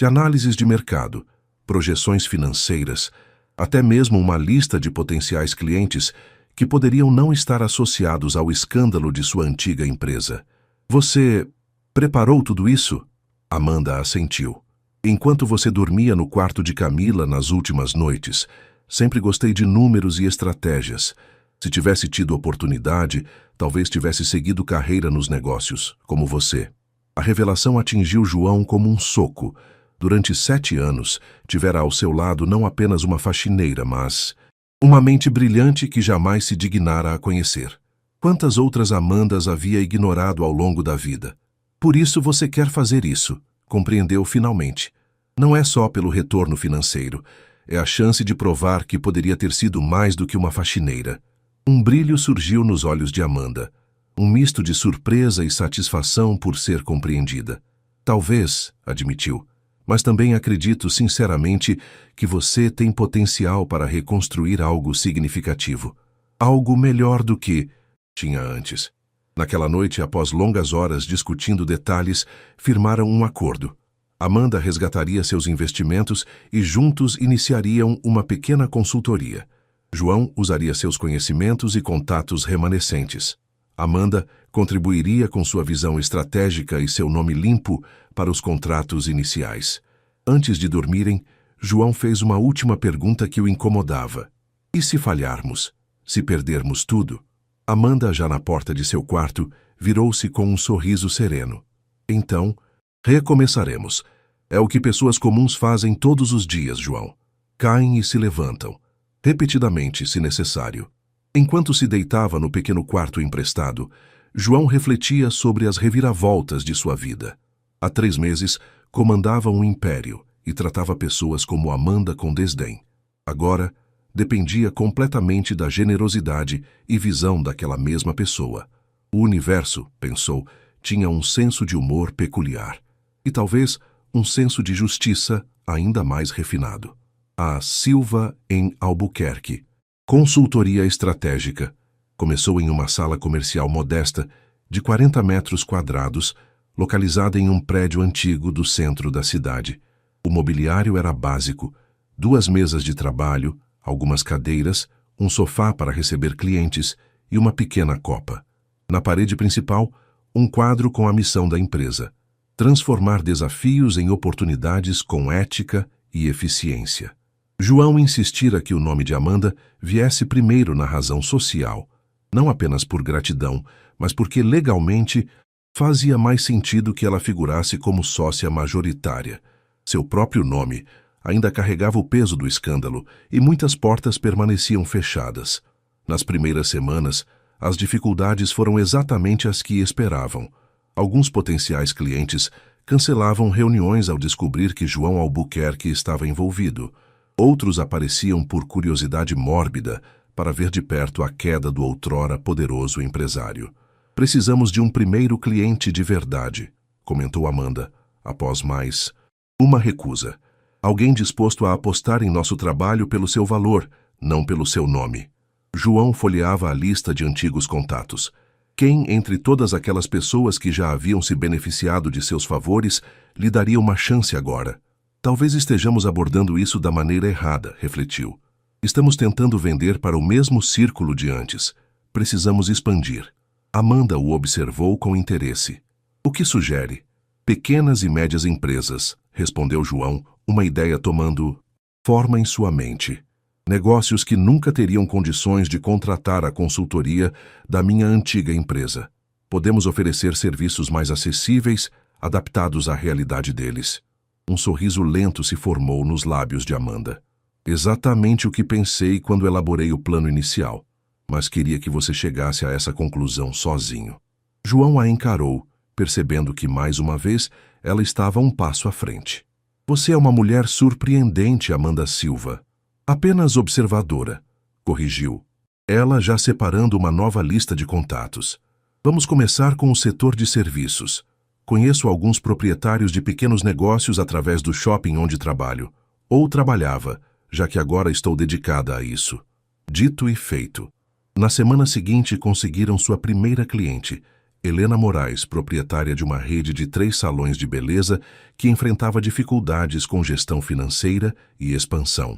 análises de mercado, projeções financeiras, até mesmo uma lista de potenciais clientes que poderiam não estar associados ao escândalo de sua antiga empresa. Você preparou tudo isso? Amanda assentiu. Enquanto você dormia no quarto de Camila nas últimas noites, sempre gostei de números e estratégias. Se tivesse tido oportunidade, talvez tivesse seguido carreira nos negócios, como você. A revelação atingiu João como um soco. Durante 7 anos, tivera ao seu lado não apenas uma faxineira, mas uma mente brilhante que jamais se dignara a conhecer. Quantas outras Amandas havia ignorado ao longo da vida? Por isso você quer fazer isso, compreendeu finalmente. Não é só pelo retorno financeiro, é a chance de provar que poderia ter sido mais do que uma faxineira. Um brilho surgiu nos olhos de Amanda, um misto de surpresa e satisfação por ser compreendida. Talvez, admitiu, mas também acredito sinceramente que você tem potencial para reconstruir algo significativo. Algo melhor do que tinha antes. Naquela noite, após longas horas discutindo detalhes, firmaram um acordo. Amanda resgataria seus investimentos e juntos iniciariam uma pequena consultoria. João usaria seus conhecimentos e contatos remanescentes. Amanda contribuiria com sua visão estratégica e seu nome limpo para os contratos iniciais. Antes de dormirem, João fez uma última pergunta que o incomodava. E se falharmos? Se perdermos tudo? Amanda, já na porta de seu quarto, virou-se com um sorriso sereno. Então, recomeçaremos. É o que pessoas comuns fazem todos os dias, João. Caem e se levantam, repetidamente, se necessário. Enquanto se deitava no pequeno quarto emprestado, João refletia sobre as reviravoltas de sua vida. Há 3 meses, comandava um império e tratava pessoas como Amanda com desdém. Agora, dependia completamente da generosidade e visão daquela mesma pessoa. O universo, pensou, tinha um senso de humor peculiar. E talvez um senso de justiça ainda mais refinado. A Silva em Albuquerque. Consultoria estratégica. Começou em uma sala comercial modesta, de 40 metros quadrados, localizada em um prédio antigo do centro da cidade. O mobiliário era básico: 2 mesas de trabalho, algumas cadeiras, um sofá para receber clientes e uma pequena copa. Na parede principal, um quadro com a missão da empresa: transformar desafios em oportunidades com ética e eficiência. João insistira que o nome de Amanda viesse primeiro na razão social, não apenas por gratidão, mas porque legalmente fazia mais sentido que ela figurasse como sócia majoritária. Seu próprio nome ainda carregava o peso do escândalo e muitas portas permaneciam fechadas. Nas primeiras semanas, as dificuldades foram exatamente as que esperavam. Alguns potenciais clientes cancelavam reuniões ao descobrir que João Albuquerque estava envolvido. Outros apareciam por curiosidade mórbida para ver de perto a queda do outrora poderoso empresário. Precisamos de um primeiro cliente de verdade, comentou Amanda, após mais uma recusa. Alguém disposto a apostar em nosso trabalho pelo seu valor, não pelo seu nome. João folheava a lista de antigos contatos. Quem, entre todas aquelas pessoas que já haviam se beneficiado de seus favores, lhe daria uma chance agora? Talvez estejamos abordando isso da maneira errada, refletiu. Estamos tentando vender para o mesmo círculo de antes. Precisamos expandir. Amanda o observou com interesse. O que sugere? Pequenas e médias empresas, respondeu João, uma ideia tomando forma em sua mente. Negócios que nunca teriam condições de contratar a consultoria da minha antiga empresa. Podemos oferecer serviços mais acessíveis, adaptados à realidade deles. Um sorriso lento se formou nos lábios de Amanda. Exatamente o que pensei quando elaborei o plano inicial, mas queria que você chegasse a essa conclusão sozinho. João a encarou, percebendo que, mais uma vez, ela estava um passo à frente. Você é uma mulher surpreendente, Amanda Silva. Apenas observadora, corrigiu. Ela já separando uma nova lista de contatos. Vamos começar com o setor de serviços. Conheço alguns proprietários de pequenos negócios através do shopping onde trabalho. Ou trabalhava, já que agora estou dedicada a isso. Dito e feito. Na semana seguinte conseguiram sua primeira cliente, Helena Moraes, proprietária de uma rede de 3 salões de beleza que enfrentava dificuldades com gestão financeira e expansão.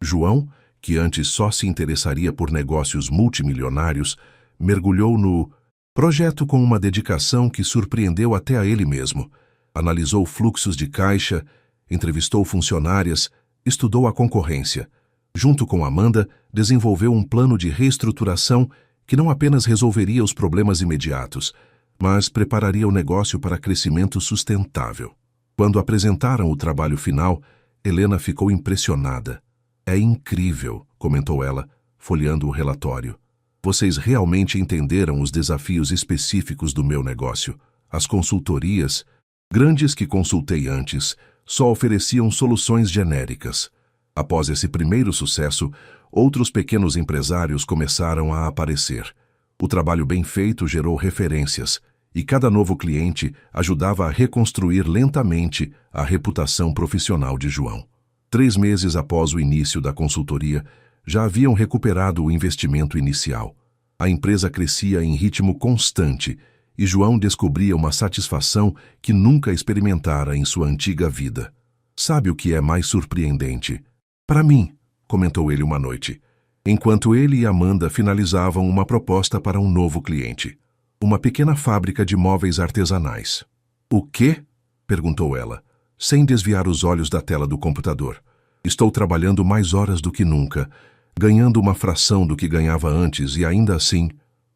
João, que antes só se interessaria por negócios multimilionários, mergulhou no projeto com uma dedicação que surpreendeu até a ele mesmo. Analisou fluxos de caixa, entrevistou funcionárias, estudou a concorrência. Junto com Amanda, desenvolveu um plano de reestruturação que não apenas resolveria os problemas imediatos, mas prepararia o negócio para crescimento sustentável. Quando apresentaram o trabalho final, Helena ficou impressionada. É incrível, comentou ela, folheando o relatório. Vocês realmente entenderam os desafios específicos do meu negócio. As consultorias, grandes que consultei antes, só ofereciam soluções genéricas. Após esse primeiro sucesso, outros pequenos empresários começaram a aparecer. O trabalho bem feito gerou referências, e cada novo cliente ajudava a reconstruir lentamente a reputação profissional de João. 3 meses após o início da consultoria, já haviam recuperado o investimento inicial. A empresa crescia em ritmo constante e João descobria uma satisfação que nunca experimentara em sua antiga vida. Sabe o que é mais surpreendente? Para mim, comentou ele uma noite, enquanto ele e Amanda finalizavam uma proposta para um novo cliente. Uma pequena fábrica de móveis artesanais. O quê? Perguntou ela, sem desviar os olhos da tela do computador. Estou trabalhando mais horas do que nunca, ganhando uma fração do que ganhava antes e ainda assim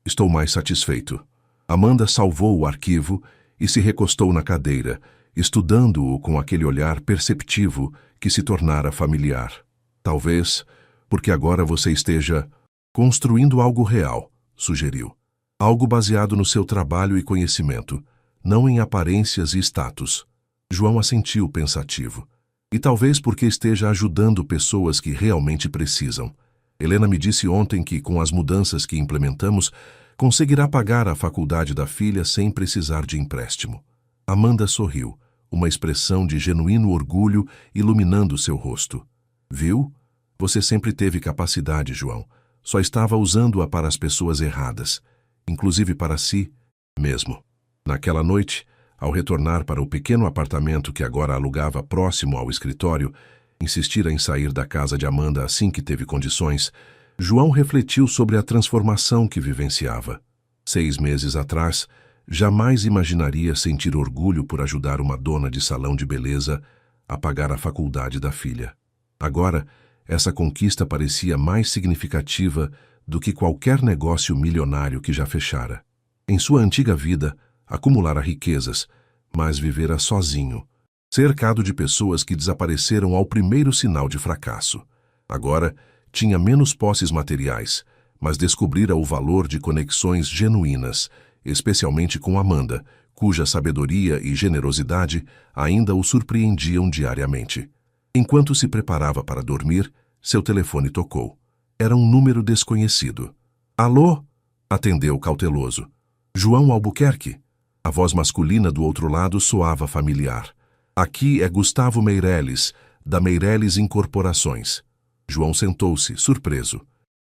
estou mais satisfeito. Amanda salvou o arquivo e se recostou na cadeira, estudando-o com aquele olhar perceptivo que se tornara familiar. Talvez porque agora você esteja construindo algo real, sugeriu. Algo baseado no seu trabalho e conhecimento, não em aparências e status. João assentiu pensativo. E talvez porque esteja ajudando pessoas que realmente precisam. Helena me disse ontem que, com as mudanças que implementamos, conseguirá pagar a faculdade da filha sem precisar de empréstimo. Amanda sorriu, uma expressão de genuíno orgulho iluminando seu rosto. Viu? Você sempre teve capacidade, João. Só estava usando-a para as pessoas erradas, inclusive para si mesmo. Naquela noite, ao retornar para o pequeno apartamento que agora alugava próximo ao escritório, insistira em sair da casa de Amanda assim que teve condições, João refletiu sobre a transformação que vivenciava. 6 meses atrás, jamais imaginaria sentir orgulho por ajudar uma dona de salão de beleza a pagar a faculdade da filha. Agora, essa conquista parecia mais significativa do que qualquer negócio milionário que já fechara. Em sua antiga vida, acumulara riquezas, mas vivera sozinho, cercado de pessoas que desapareceram ao primeiro sinal de fracasso. Agora, tinha menos posses materiais, mas descobrira o valor de conexões genuínas, especialmente com Amanda, cuja sabedoria e generosidade ainda o surpreendiam diariamente. Enquanto se preparava para dormir, seu telefone tocou. Era um número desconhecido. Alô? Atendeu cauteloso. João Albuquerque? A voz masculina do outro lado soava familiar. Aqui é Gustavo Meireles, da Meireles Incorporações. João sentou-se, surpreso.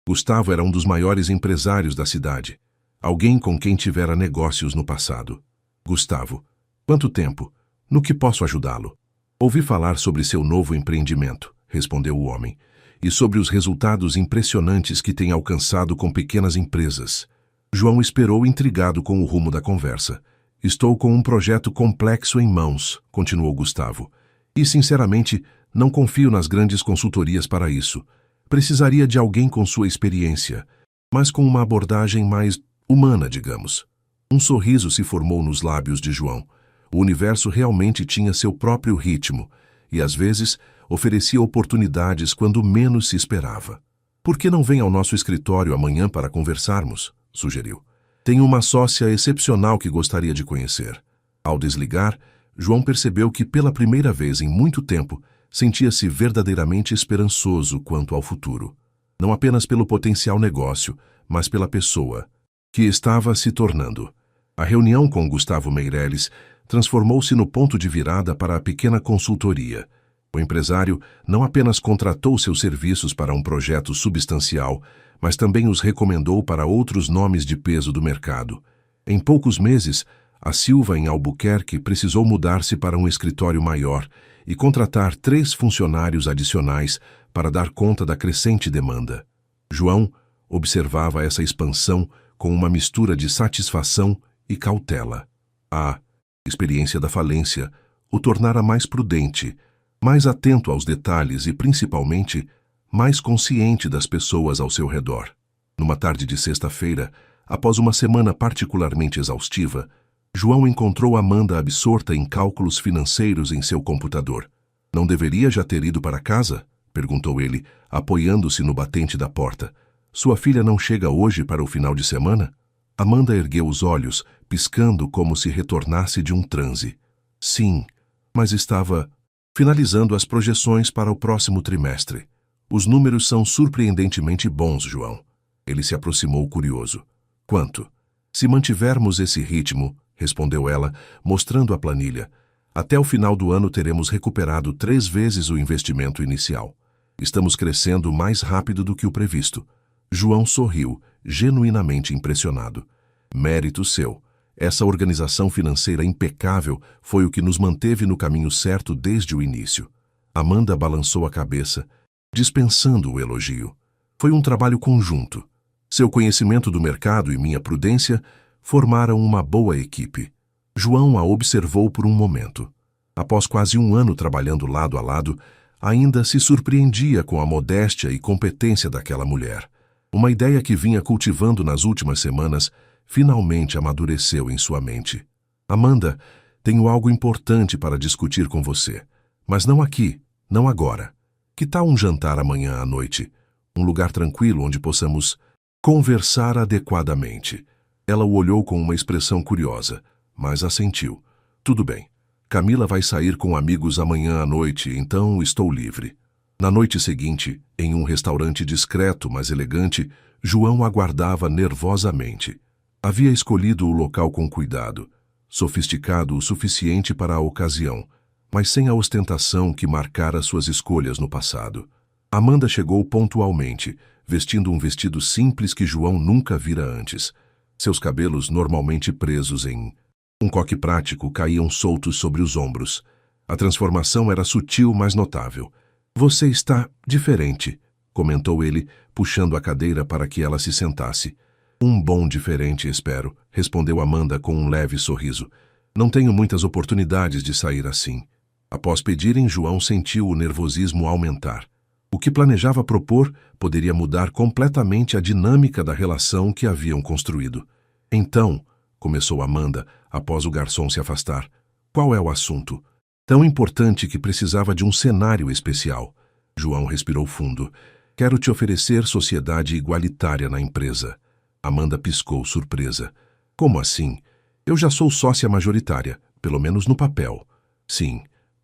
Gustavo era um dos maiores empresários da cidade. Alguém com quem tivera negócios no passado. Gustavo, quanto tempo? No que posso ajudá-lo? Ouvi falar sobre seu novo empreendimento, respondeu o homem, e sobre os resultados impressionantes que tem alcançado com pequenas empresas. João esperou intrigado com o rumo da conversa. Estou com um projeto complexo em mãos, continuou Gustavo, e, sinceramente, não confio nas grandes consultorias para isso. Precisaria de alguém com sua experiência, mas com uma abordagem mais humana, digamos. Um sorriso se formou nos lábios de João. O universo realmente tinha seu próprio ritmo e, às vezes, oferecia oportunidades quando menos se esperava. Por que não vem ao nosso escritório amanhã para conversarmos? Sugeriu. Tenho uma sócia excepcional que gostaria de conhecer. Ao desligar, João percebeu que, pela primeira vez em muito tempo, sentia-se verdadeiramente esperançoso quanto ao futuro. Não apenas pelo potencial negócio, mas pela pessoa que estava se tornando. A reunião com Gustavo Meireles transformou-se no ponto de virada para a pequena consultoria. O empresário não apenas contratou seus serviços para um projeto substancial, mas também os recomendou para outros nomes de peso do mercado. Em poucos meses, a Silva em Albuquerque precisou mudar-se para um escritório maior e contratar 3 funcionários adicionais para dar conta da crescente demanda. João observava essa expansão com uma mistura de satisfação e cautela. A experiência da falência o tornara mais prudente, mais atento aos detalhes e, principalmente, mais consciente das pessoas ao seu redor. Numa tarde de sexta-feira, após uma semana particularmente exaustiva, João encontrou Amanda absorta em cálculos financeiros em seu computador. Não deveria já ter ido para casa? Perguntou ele, apoiando-se no batente da porta. Sua filha não chega hoje para o final de semana? Amanda ergueu os olhos, piscando como se retornasse de um transe. Sim, mas estava finalizando as projeções para o próximo trimestre. Os números são surpreendentemente bons, João. Ele se aproximou curioso. Quanto? Se mantivermos esse ritmo, respondeu ela, mostrando a planilha, até o final do ano teremos recuperado 3 vezes o investimento inicial. Estamos crescendo mais rápido do que o previsto. João sorriu, genuinamente impressionado. Mérito seu. Essa organização financeira impecável foi o que nos manteve no caminho certo desde o início. Amanda balançou a cabeça, dispensando o elogio. Foi um trabalho conjunto. Seu conhecimento do mercado e minha prudência formaram uma boa equipe. João a observou por um momento. Após quase um ano trabalhando lado a lado, ainda se surpreendia com a modéstia e competência daquela mulher. Uma ideia que vinha cultivando nas últimas semanas finalmente amadureceu em sua mente. Amanda, tenho algo importante para discutir com você. Mas não aqui, não agora. Que tal um jantar amanhã à noite? Um lugar tranquilo onde possamos conversar adequadamente. Ela o olhou com uma expressão curiosa, mas assentiu. Tudo bem. Camila vai sair com amigos amanhã à noite, então estou livre. Na noite seguinte, em um restaurante discreto, mas elegante, João aguardava nervosamente. Havia escolhido o local com cuidado, sofisticado o suficiente para a ocasião, mas sem a ostentação que marcara suas escolhas no passado. Amanda chegou pontualmente, vestindo um vestido simples que João nunca vira antes. Seus cabelos, normalmente presos em um coque prático, caíam soltos sobre os ombros. A transformação era sutil, mas notável. Você está diferente, comentou ele, puxando a cadeira para que ela se sentasse. Um bom diferente, espero, respondeu Amanda com um leve sorriso. Não tenho muitas oportunidades de sair assim. Após pedirem, João sentiu o nervosismo aumentar. O que planejava propor poderia mudar completamente a dinâmica da relação que haviam construído. Então, começou Amanda, após o garçom se afastar, qual é o assunto? Tão importante que precisava de um cenário especial. João respirou fundo. Quero te oferecer sociedade igualitária na empresa. Amanda piscou, surpresa. Como assim? Eu já sou sócia majoritária, pelo menos no papel. Sim,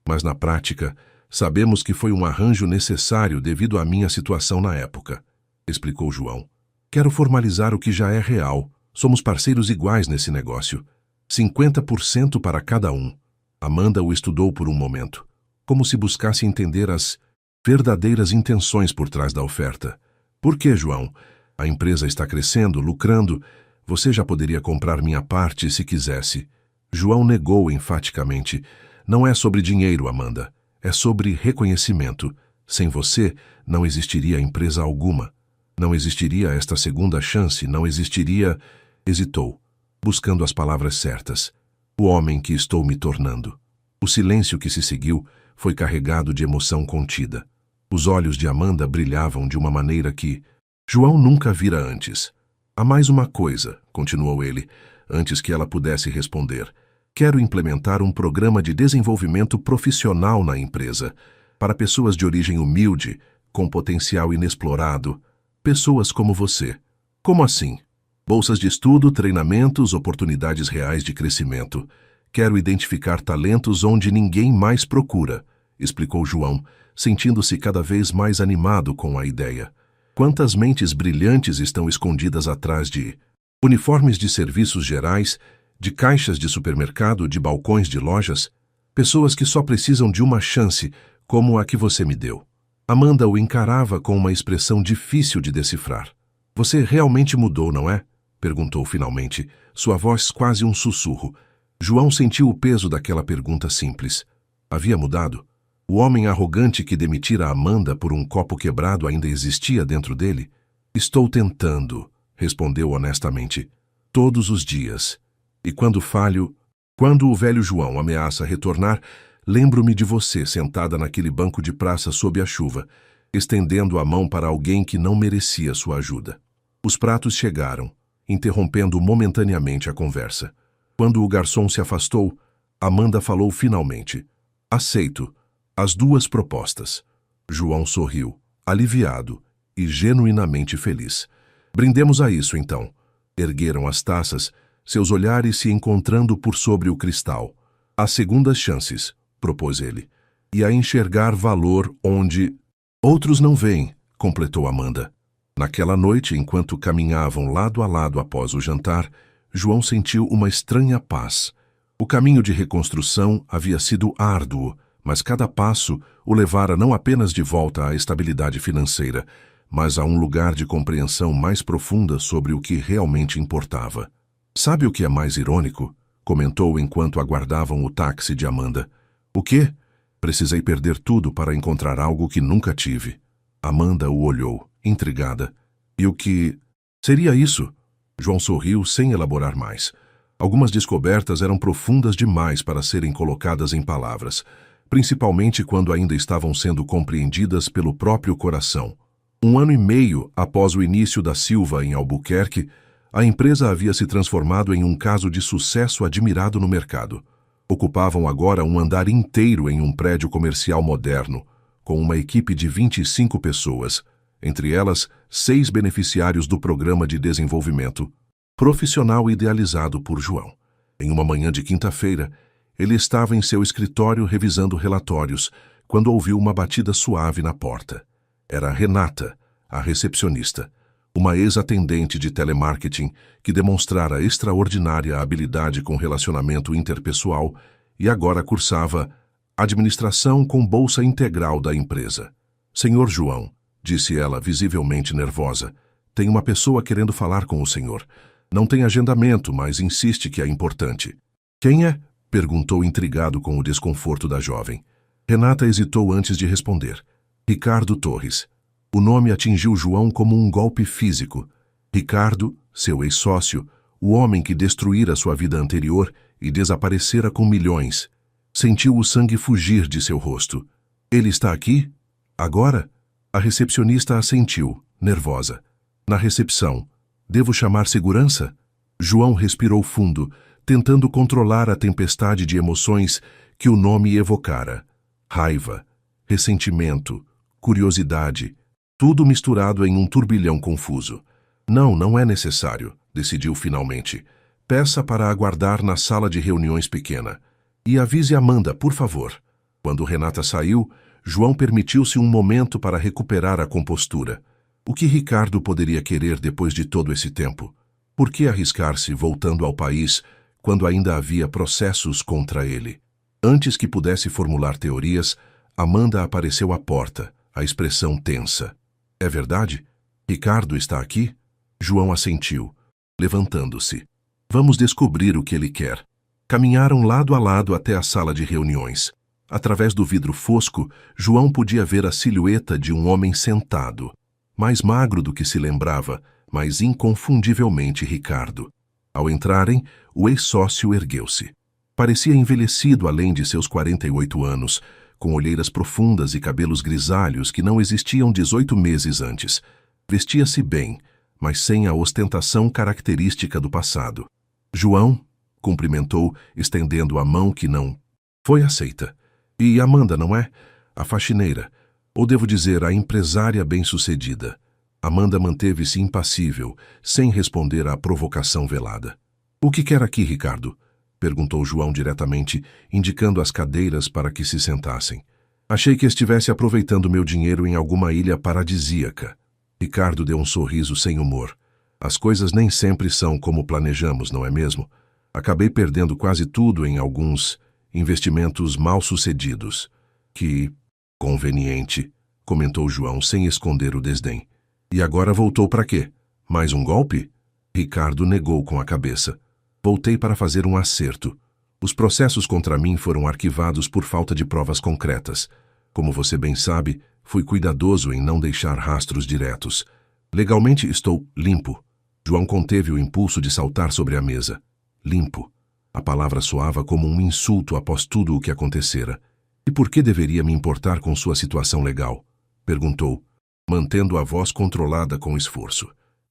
mas na prática, sabemos que foi um arranjo necessário devido à minha situação na época, explicou João. Quero formalizar o que já é real. Somos parceiros iguais nesse negócio. 50% para cada um. Amanda o estudou por um momento, como se buscasse entender as verdadeiras intenções por trás da oferta. Por que, João? A empresa está crescendo, lucrando. Você já poderia comprar minha parte se quisesse. João negou enfaticamente. Não é sobre dinheiro, Amanda. É sobre reconhecimento. Sem você, não existiria empresa alguma. Não existiria esta segunda chance, não existiria... Hesitou, buscando as palavras certas. O homem que estou me tornando. O silêncio que se seguiu foi carregado de emoção contida. Os olhos de Amanda brilhavam de uma maneira que João nunca vira antes. Há mais uma coisa, continuou ele, antes que ela pudesse responder. Quero implementar um programa de desenvolvimento profissional na empresa, para pessoas de origem humilde, com potencial inexplorado, pessoas como você. Como assim? Bolsas de estudo, treinamentos, oportunidades reais de crescimento. Quero identificar talentos onde ninguém mais procura, explicou João, sentindo-se cada vez mais animado com a ideia. Quantas mentes brilhantes estão escondidas atrás de uniformes de serviços gerais, de caixas de supermercado, de balcões de lojas? Pessoas que só precisam de uma chance, como a que você me deu. Amanda o encarava com uma expressão difícil de decifrar. Você realmente mudou, não é? Perguntou finalmente, sua voz quase um sussurro. João sentiu o peso daquela pergunta simples. Havia mudado? O homem arrogante que demitira Amanda por um copo quebrado ainda existia dentro dele? Estou tentando, respondeu honestamente. Todos os dias. E quando falho, quando o velho João ameaça retornar, lembro-me de você sentada naquele banco de praça sob a chuva, estendendo a mão para alguém que não merecia sua ajuda. Os pratos chegaram, interrompendo momentaneamente a conversa. Quando o garçom se afastou, Amanda falou finalmente. Aceito as duas propostas. João sorriu, aliviado e genuinamente feliz. Brindemos a isso, então. Ergueram as taças, seus olhares se encontrando por sobre o cristal. As segundas chances, propôs ele, e a enxergar valor onde outros não veem, completou Amanda. Naquela noite, enquanto caminhavam lado a lado após o jantar, João sentiu uma estranha paz. O caminho de reconstrução havia sido árduo, mas cada passo o levara não apenas de volta à estabilidade financeira, mas a um lugar de compreensão mais profunda sobre o que realmente importava. Sabe o que é mais irônico? Comentou enquanto aguardavam o táxi de Amanda. O quê? Precisei perder tudo para encontrar algo que nunca tive. Amanda o olhou, intrigada. E o que seria isso? João sorriu sem elaborar mais. Algumas descobertas eram profundas demais para serem colocadas em palavras, principalmente quando ainda estavam sendo compreendidas pelo próprio coração. 1 ano e meio após o início da Silva em Albuquerque, A empresa havia se transformado em um caso de sucesso admirado no mercado. Ocupavam agora um andar inteiro em um prédio comercial moderno, com uma equipe de 25 pessoas, entre elas 6 beneficiários do programa de desenvolvimento profissional idealizado por João. Em uma manhã de quinta-feira, ele estava em seu escritório revisando relatórios, quando ouviu uma batida suave na porta. Era Renata, a recepcionista, uma ex-atendente de telemarketing que demonstrara extraordinária habilidade com relacionamento interpessoal e agora cursava administração com bolsa integral da empresa. Senhor João, disse ela, visivelmente nervosa, tem uma pessoa querendo falar com o senhor. Não tem agendamento, mas insiste que é importante. Quem é? Perguntou intrigado com o desconforto da jovem. Renata hesitou antes de responder. Ricardo Torres. O nome atingiu João como um golpe físico. Ricardo, seu ex-sócio, o homem que destruíra sua vida anterior e desaparecera com milhões. Sentiu o sangue fugir de seu rosto. Ele está aqui? Agora? A recepcionista assentiu, nervosa. Na recepção. Devo chamar segurança? João respirou fundo, tentando controlar a tempestade de emoções que o nome evocara. Raiva, ressentimento, curiosidade, tudo misturado em um turbilhão confuso. Não é necessário, decidiu finalmente. Peça para aguardar na sala de reuniões pequena. E avise Amanda, por favor. Quando Renata saiu, João permitiu-se um momento para recuperar a compostura. O que Ricardo poderia querer depois de todo esse tempo? Por que arriscar-se voltando ao país quando ainda havia processos contra ele? Antes que pudesse formular teorias, Amanda apareceu à porta, a expressão tensa. É verdade? Ricardo está aqui? João assentiu, levantando-se. Vamos descobrir o que ele quer. Caminharam lado a lado até a sala de reuniões. Através do vidro fosco, João podia ver a silhueta de um homem sentado. Mais magro do que se lembrava, mas inconfundivelmente Ricardo. Ao entrarem, o ex-sócio ergueu-se. Parecia envelhecido além de seus 48 anos, com olheiras profundas e cabelos grisalhos que não existiam 18 meses antes. Vestia-se bem, mas sem a ostentação característica do passado. João, cumprimentou, estendendo a mão que não foi aceita. E Amanda, não é? A faxineira. Ou devo dizer, a empresária bem-sucedida. Amanda manteve-se impassível, sem responder à provocação velada. O que quer aqui, Ricardo? Perguntou João diretamente, indicando as cadeiras para que se sentassem. Achei que estivesse aproveitando meu dinheiro em alguma ilha paradisíaca. Ricardo deu um sorriso sem humor. As coisas nem sempre são como planejamos, não é mesmo? Acabei perdendo quase tudo em alguns investimentos mal-sucedidos. Que conveniente, comentou João sem esconder o desdém. E agora voltou para quê? Mais um golpe? Ricardo negou com a cabeça. Voltei para fazer um acerto. Os processos contra mim foram arquivados por falta de provas concretas. Como você bem sabe, fui cuidadoso em não deixar rastros diretos. Legalmente estou limpo. João conteve o impulso de saltar sobre a mesa. Limpo. A palavra soava como um insulto após tudo o que acontecera. E por que deveria me importar com sua situação legal? Perguntou, mantendo a voz controlada com esforço.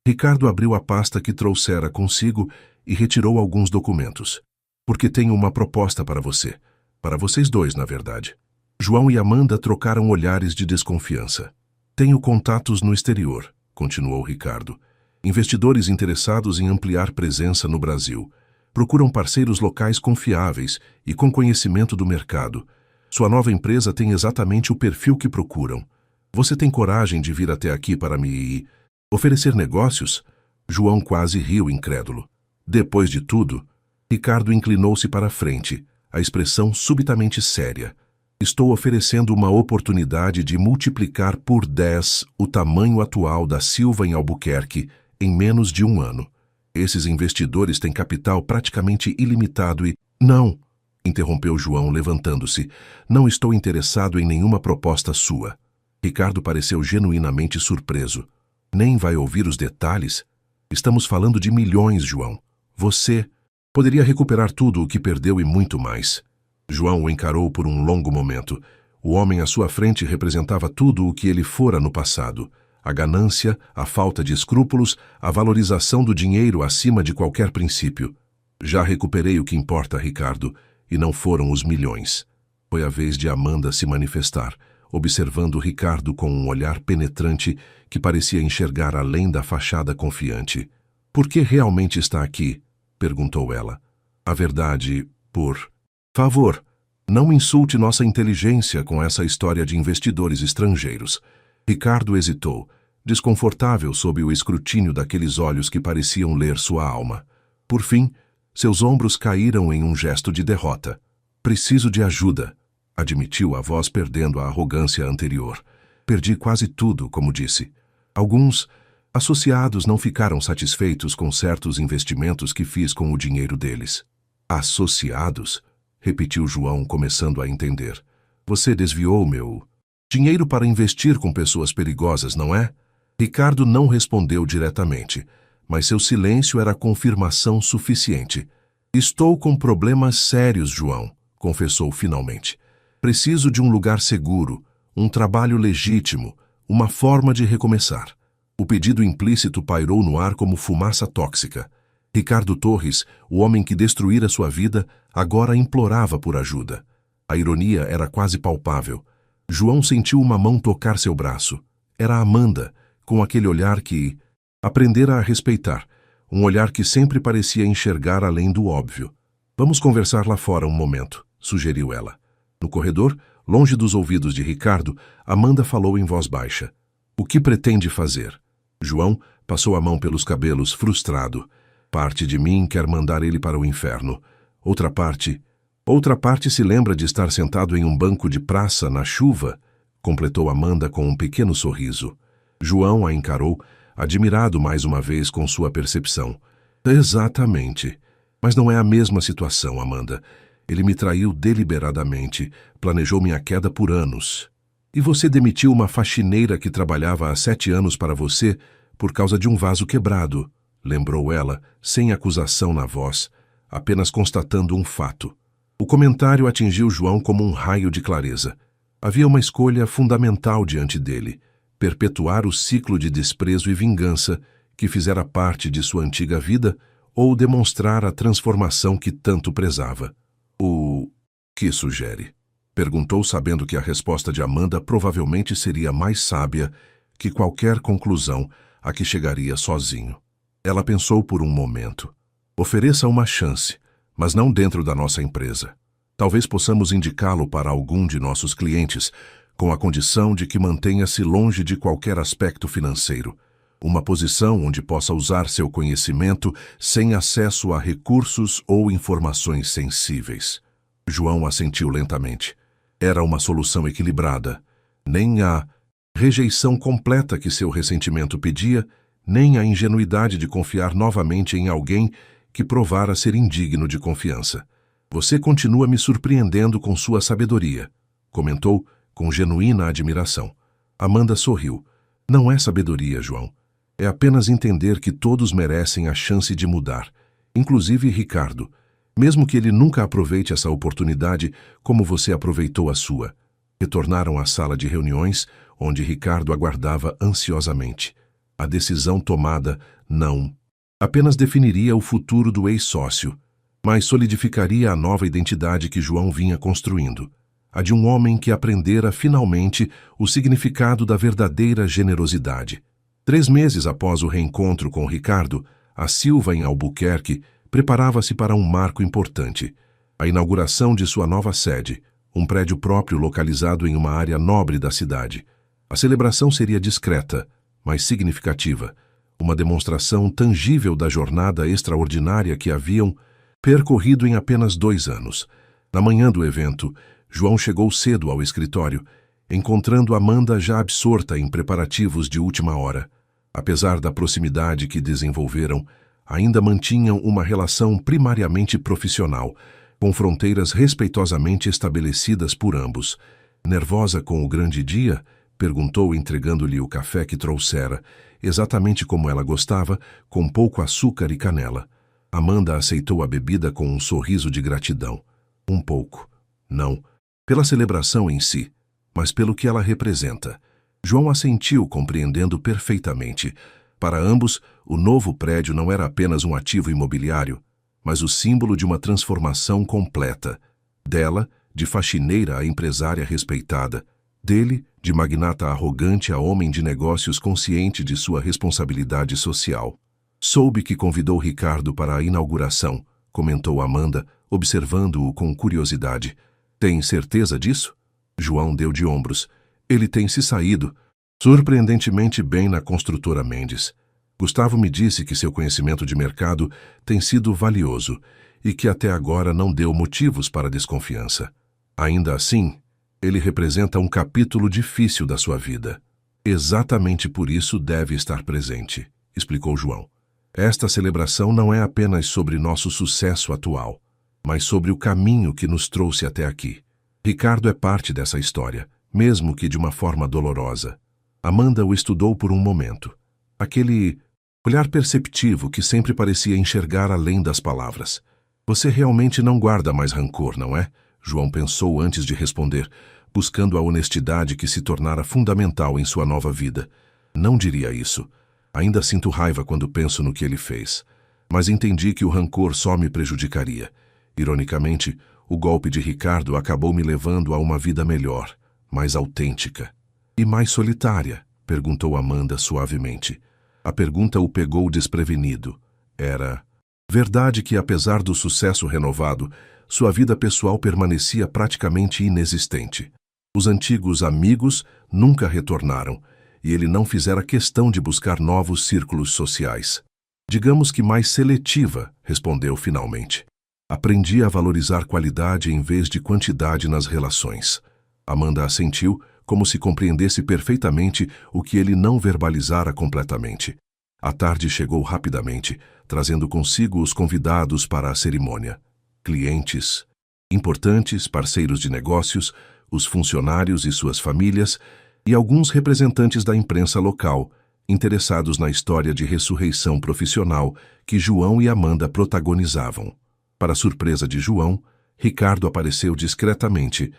Ricardo abriu a pasta que trouxera consigo e retirou alguns documentos. Porque tenho uma proposta para você. Para vocês dois, na verdade. João e Amanda trocaram olhares de desconfiança. Tenho contatos no exterior, continuou Ricardo. Investidores interessados em ampliar presença no Brasil. Procuram parceiros locais confiáveis e com conhecimento do mercado. Sua nova empresa tem exatamente o perfil que procuram. Você tem coragem de vir até aqui para me oferecer negócios? João quase riu incrédulo. Depois de tudo, Ricardo inclinou-se para a frente, a expressão subitamente séria. Estou oferecendo uma oportunidade de multiplicar por 10 o tamanho atual da Silva em Albuquerque em menos de um ano. Esses investidores têm capital praticamente ilimitado e... Não, interrompeu João, levantando-se. Não estou interessado em nenhuma proposta sua. Ricardo pareceu genuinamente surpreso. Nem vai ouvir os detalhes? Estamos falando de milhões, João. Você poderia recuperar tudo o que perdeu e muito mais. João o encarou por um longo momento. O homem à sua frente representava tudo o que ele fora no passado. A ganância, a falta de escrúpulos, a valorização do dinheiro acima de qualquer princípio. Já recuperei o que importa, Ricardo, e não foram os milhões. Foi a vez de Amanda se manifestar, observando Ricardo com um olhar penetrante que parecia enxergar além da fachada confiante. Por que realmente está aqui? Perguntou ela. A verdade, por favor, não insulte nossa inteligência com essa história de investidores estrangeiros. Ricardo hesitou, desconfortável sob o escrutínio daqueles olhos que pareciam ler sua alma. Por fim, seus ombros caíram em um gesto de derrota. Preciso de ajuda, admitiu a voz perdendo a arrogância anterior. Perdi quase tudo, como disse. Alguns associados não ficaram satisfeitos com certos investimentos que fiz com o dinheiro deles. Associados? Repetiu João, começando a entender. Você desviou meu dinheiro para investir com pessoas perigosas, não é? Ricardo não respondeu diretamente, mas seu silêncio era confirmação suficiente. Estou com problemas sérios, João, confessou finalmente. Preciso de um lugar seguro, um trabalho legítimo, uma forma de recomeçar. O pedido implícito pairou no ar como fumaça tóxica. Ricardo Torres, o homem que destruíra sua vida, agora implorava por ajuda. A ironia era quase palpável. João sentiu uma mão tocar seu braço. Era Amanda, com aquele olhar que aprendera a respeitar, um olhar que sempre parecia enxergar além do óbvio. Vamos conversar lá fora um momento, sugeriu ela. No corredor, longe dos ouvidos de Ricardo, Amanda falou em voz baixa. O que pretende fazer? João passou a mão pelos cabelos, frustrado. Parte de mim quer mandar ele para o inferno. Outra parte se lembra de estar sentado em um banco de praça na chuva, completou Amanda com um pequeno sorriso. João a encarou, admirado mais uma vez com sua percepção. Exatamente. Mas não é a mesma situação, Amanda. Ele me traiu deliberadamente, planejou minha queda por anos. E você demitiu uma faxineira que trabalhava há 7 anos para você por causa de um vaso quebrado, lembrou ela, sem acusação na voz, apenas constatando um fato. O comentário atingiu João como um raio de clareza. Havia uma escolha fundamental diante dele, perpetuar o ciclo de desprezo e vingança que fizera parte de sua antiga vida ou demonstrar a transformação que tanto prezava. O que sugere? Perguntou, sabendo que a resposta de Amanda provavelmente seria mais sábia que qualquer conclusão a que chegaria sozinho. Ela pensou por um momento. Ofereça uma chance, mas não dentro da nossa empresa. Talvez possamos indicá-lo para algum de nossos clientes, com a condição de que mantenha-se longe de qualquer aspecto financeiro. Uma posição onde possa usar seu conhecimento sem acesso a recursos ou informações sensíveis. João assentiu lentamente. Era uma solução equilibrada. Nem a rejeição completa que seu ressentimento pedia, nem a ingenuidade de confiar novamente em alguém que provara ser indigno de confiança. Você continua me surpreendendo com sua sabedoria, comentou com genuína admiração. Amanda sorriu. Não é sabedoria, João. É apenas entender que todos merecem a chance de mudar, inclusive Ricardo, mesmo que ele nunca aproveite essa oportunidade como você aproveitou a sua. Retornaram à sala de reuniões, onde Ricardo aguardava ansiosamente. A decisão tomada não apenas definiria o futuro do ex-sócio, mas solidificaria a nova identidade que João vinha construindo, a de um homem que aprendera finalmente o significado da verdadeira generosidade. 3 meses após o reencontro com Ricardo, a Silva em Albuquerque preparava-se para um marco importante, a inauguração de sua nova sede, um prédio próprio localizado em uma área nobre da cidade. A celebração seria discreta, mas significativa, uma demonstração tangível da jornada extraordinária que haviam percorrido em apenas 2 anos. Na manhã do evento, João chegou cedo ao escritório, encontrando Amanda já absorta em preparativos de última hora. Apesar da proximidade que desenvolveram, ainda mantinham uma relação primariamente profissional, com fronteiras respeitosamente estabelecidas por ambos. Nervosa com o grande dia? Perguntou, entregando-lhe o café que trouxera, exatamente como ela gostava, com pouco açúcar e canela. Amanda aceitou a bebida com um sorriso de gratidão. Um pouco. Não, pela celebração em si, mas pelo que ela representa. João assentiu, compreendendo perfeitamente. Para ambos, o novo prédio não era apenas um ativo imobiliário, mas o símbolo de uma transformação completa. Dela, de faxineira a empresária respeitada. Dele, de magnata arrogante a homem de negócios consciente de sua responsabilidade social. Soube que convidou Ricardo para a inauguração, comentou Amanda, observando-o com curiosidade. Tem certeza disso? João deu de ombros. Ele tem se saído surpreendentemente bem na construtora Mendes. Gustavo me disse que seu conhecimento de mercado tem sido valioso e que até agora não deu motivos para desconfiança. Ainda assim, ele representa um capítulo difícil da sua vida. Exatamente por isso deve estar presente, explicou João. Esta celebração não é apenas sobre nosso sucesso atual, mas sobre o caminho que nos trouxe até aqui. Ricardo é parte dessa história, mesmo que de uma forma dolorosa. Amanda o estudou por um momento. Aquele olhar perceptivo que sempre parecia enxergar além das palavras. Você realmente não guarda mais rancor, não é? João pensou antes de responder, buscando a honestidade que se tornara fundamental em sua nova vida. Não diria isso. Ainda sinto raiva quando penso no que ele fez. Mas entendi que o rancor só me prejudicaria. Ironicamente, o golpe de Ricardo acabou me levando a uma vida melhor, mais autêntica. E mais solitária? Perguntou Amanda suavemente. A pergunta o pegou desprevenido. Era verdade que, apesar do sucesso renovado, sua vida pessoal permanecia praticamente inexistente. Os antigos amigos nunca retornaram, e ele não fizera questão de buscar novos círculos sociais. Digamos que mais seletiva, respondeu finalmente. Aprendi a valorizar qualidade em vez de quantidade nas relações. Amanda assentiu, como se compreendesse perfeitamente o que ele não verbalizara completamente. A tarde chegou rapidamente, trazendo consigo os convidados para a cerimônia. Clientes, importantes, parceiros de negócios, os funcionários e suas famílias, e alguns representantes da imprensa local, interessados na história de ressurreição profissional que João e Amanda protagonizavam. Para surpresa de João, Ricardo apareceu discretamente,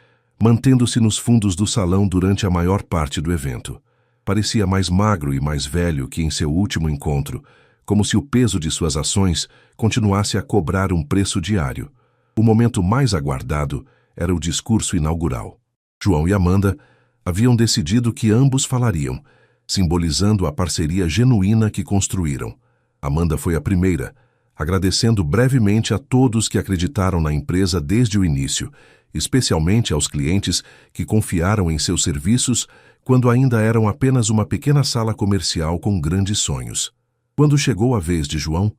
mantendo-se nos fundos do salão durante a maior parte do evento. Parecia mais magro e mais velho que em seu último encontro, como se o peso de suas ações continuasse a cobrar um preço diário. O momento mais aguardado era o discurso inaugural. João e Amanda haviam decidido que ambos falariam, simbolizando a parceria genuína que construíram. Amanda foi a primeira, agradecendo brevemente a todos que acreditaram na empresa desde o início, especialmente aos clientes que confiaram em seus serviços quando ainda eram apenas uma pequena sala comercial com grandes sonhos. Quando chegou a vez de João,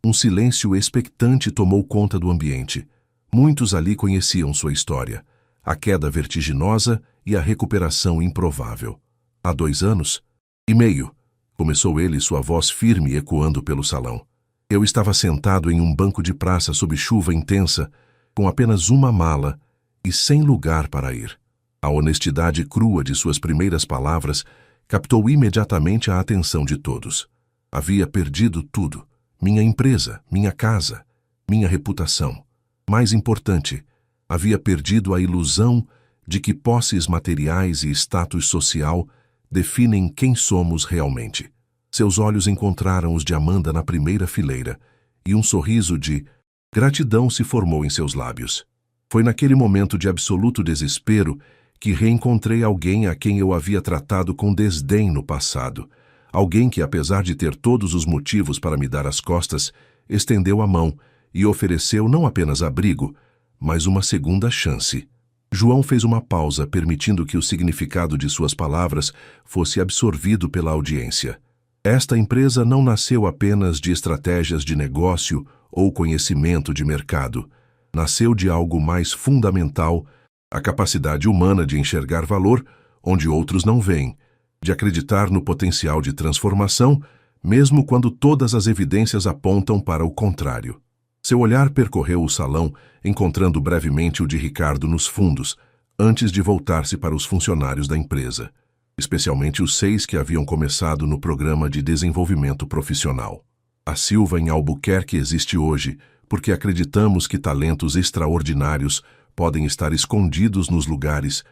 um silêncio expectante tomou conta do ambiente. Muitos ali conheciam sua história, a queda vertiginosa e a recuperação improvável. Há 2 anos e meio, começou ele, sua voz firme ecoando pelo salão. Eu estava sentado em um banco de praça sob chuva intensa, com apenas uma mala e sem lugar para ir. A honestidade crua de suas primeiras palavras captou imediatamente a atenção de todos. Havia perdido tudo: minha empresa, minha casa, minha reputação. Mais importante, havia perdido a ilusão de que posses materiais e status social definem quem somos realmente. Seus olhos encontraram os de Amanda na primeira fileira, e um sorriso de gratidão se formou em seus lábios. Foi naquele momento de absoluto desespero que reencontrei alguém a quem eu havia tratado com desdém no passado. Alguém que, apesar de ter todos os motivos para me dar as costas, estendeu a mão e ofereceu não apenas abrigo, mas uma segunda chance. João fez uma pausa, permitindo que o significado de suas palavras fosse absorvido pela audiência. Esta empresa não nasceu apenas de estratégias de negócio ou conhecimento de mercado. Nasceu de algo mais fundamental, a capacidade humana de enxergar valor onde outros não veem, de acreditar no potencial de transformação, mesmo quando todas as evidências apontam para o contrário. Seu olhar percorreu o salão, encontrando brevemente o de Ricardo nos fundos, antes de voltar-se para os funcionários da empresa, especialmente os 6 que haviam começado no programa de desenvolvimento profissional. A Silva em Albuquerque existe hoje porque acreditamos que talentos extraordinários podem estar escondidos nos lugares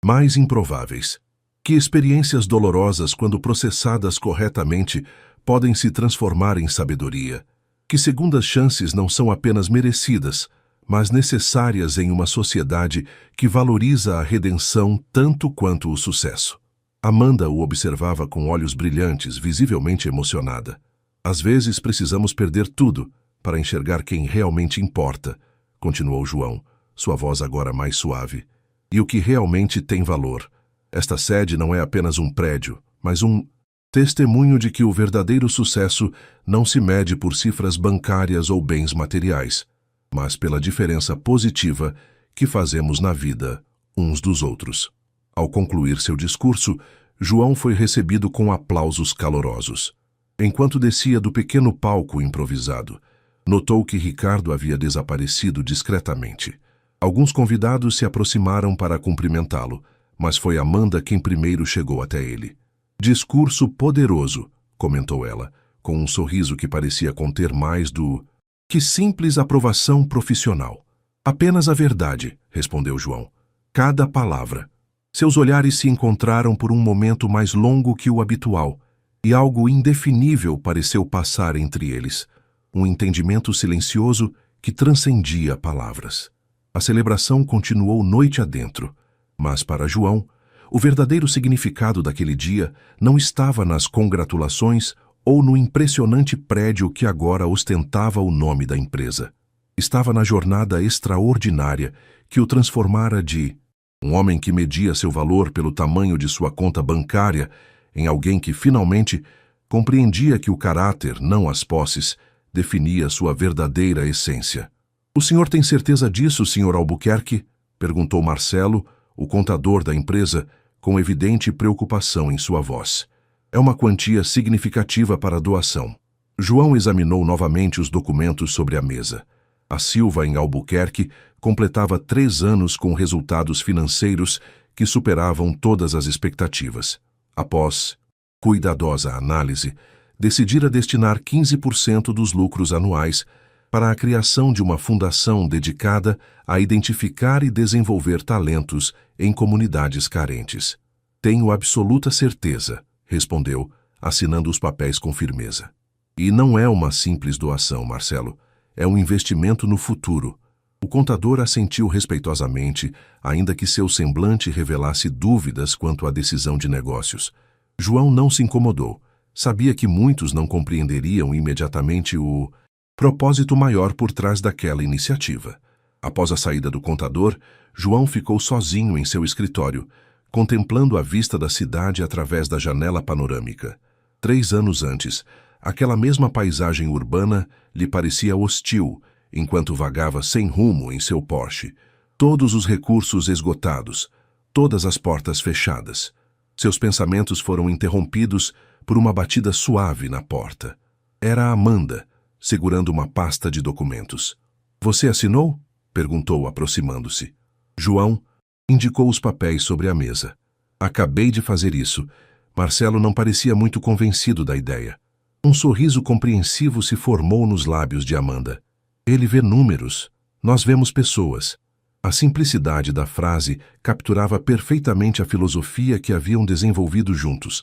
mais improváveis. Que experiências dolorosas, quando processadas corretamente, podem se transformar em sabedoria. Que segundas chances não são apenas merecidas, mas necessárias em uma sociedade que valoriza a redenção tanto quanto o sucesso. Amanda o observava com olhos brilhantes, visivelmente emocionada. Às vezes precisamos perder tudo para enxergar quem realmente importa, continuou João, sua voz agora mais suave. E o que realmente tem valor. Esta sede não é apenas um prédio, mas um testemunho de que o verdadeiro sucesso não se mede por cifras bancárias ou bens materiais, mas pela diferença positiva que fazemos na vida uns dos outros. Ao concluir seu discurso, João foi recebido com aplausos calorosos. Enquanto descia do pequeno palco improvisado, notou que Ricardo havia desaparecido discretamente. Alguns convidados se aproximaram para cumprimentá-lo, mas foi Amanda quem primeiro chegou até ele. Discurso poderoso, comentou ela, com um sorriso que parecia conter mais do que simples aprovação profissional. Apenas a verdade, respondeu João. Cada palavra. Seus olhares se encontraram por um momento mais longo que o habitual, e algo indefinível pareceu passar entre eles, um entendimento silencioso que transcendia palavras. A celebração continuou noite adentro, mas para João, o verdadeiro significado daquele dia não estava nas congratulações ou no impressionante prédio que agora ostentava o nome da empresa. Estava na jornada extraordinária que o transformara de um homem que media seu valor pelo tamanho de sua conta bancária em alguém que finalmente compreendia que o caráter, não as posses, definia sua verdadeira essência. "O senhor tem certeza disso, Sr. Albuquerque?" perguntou Marcelo, o contador da empresa, com evidente preocupação em sua voz. "É uma quantia significativa para a doação." João examinou novamente os documentos sobre a mesa. A Silva, em Albuquerque, completava 3 anos com resultados financeiros que superavam todas as expectativas. Após cuidadosa análise, decidira destinar 15% dos lucros anuais para a criação de uma fundação dedicada a identificar e desenvolver talentos em comunidades carentes. "Tenho absoluta certeza", respondeu, assinando os papéis com firmeza. "E não é uma simples doação, Marcelo. É um investimento no futuro." O contador assentiu respeitosamente, ainda que seu semblante revelasse dúvidas quanto à decisão de negócios. João não se incomodou. Sabia que muitos não compreenderiam imediatamente o propósito maior por trás daquela iniciativa. Após a saída do contador, João ficou sozinho em seu escritório, contemplando a vista da cidade através da janela panorâmica. 3 anos antes, aquela mesma paisagem urbana lhe parecia hostil, enquanto vagava sem rumo em seu Porsche. Todos os recursos esgotados, todas as portas fechadas. Seus pensamentos foram interrompidos por uma batida suave na porta. Era Amanda, segurando uma pasta de documentos. "Você assinou?" perguntou, aproximando-se. João indicou os papéis sobre a mesa. "Acabei de fazer isso." Marcelo não parecia muito convencido da ideia. Um sorriso compreensivo se formou nos lábios de Amanda. "Ele vê números, nós vemos pessoas." A simplicidade da frase capturava perfeitamente a filosofia que haviam desenvolvido juntos,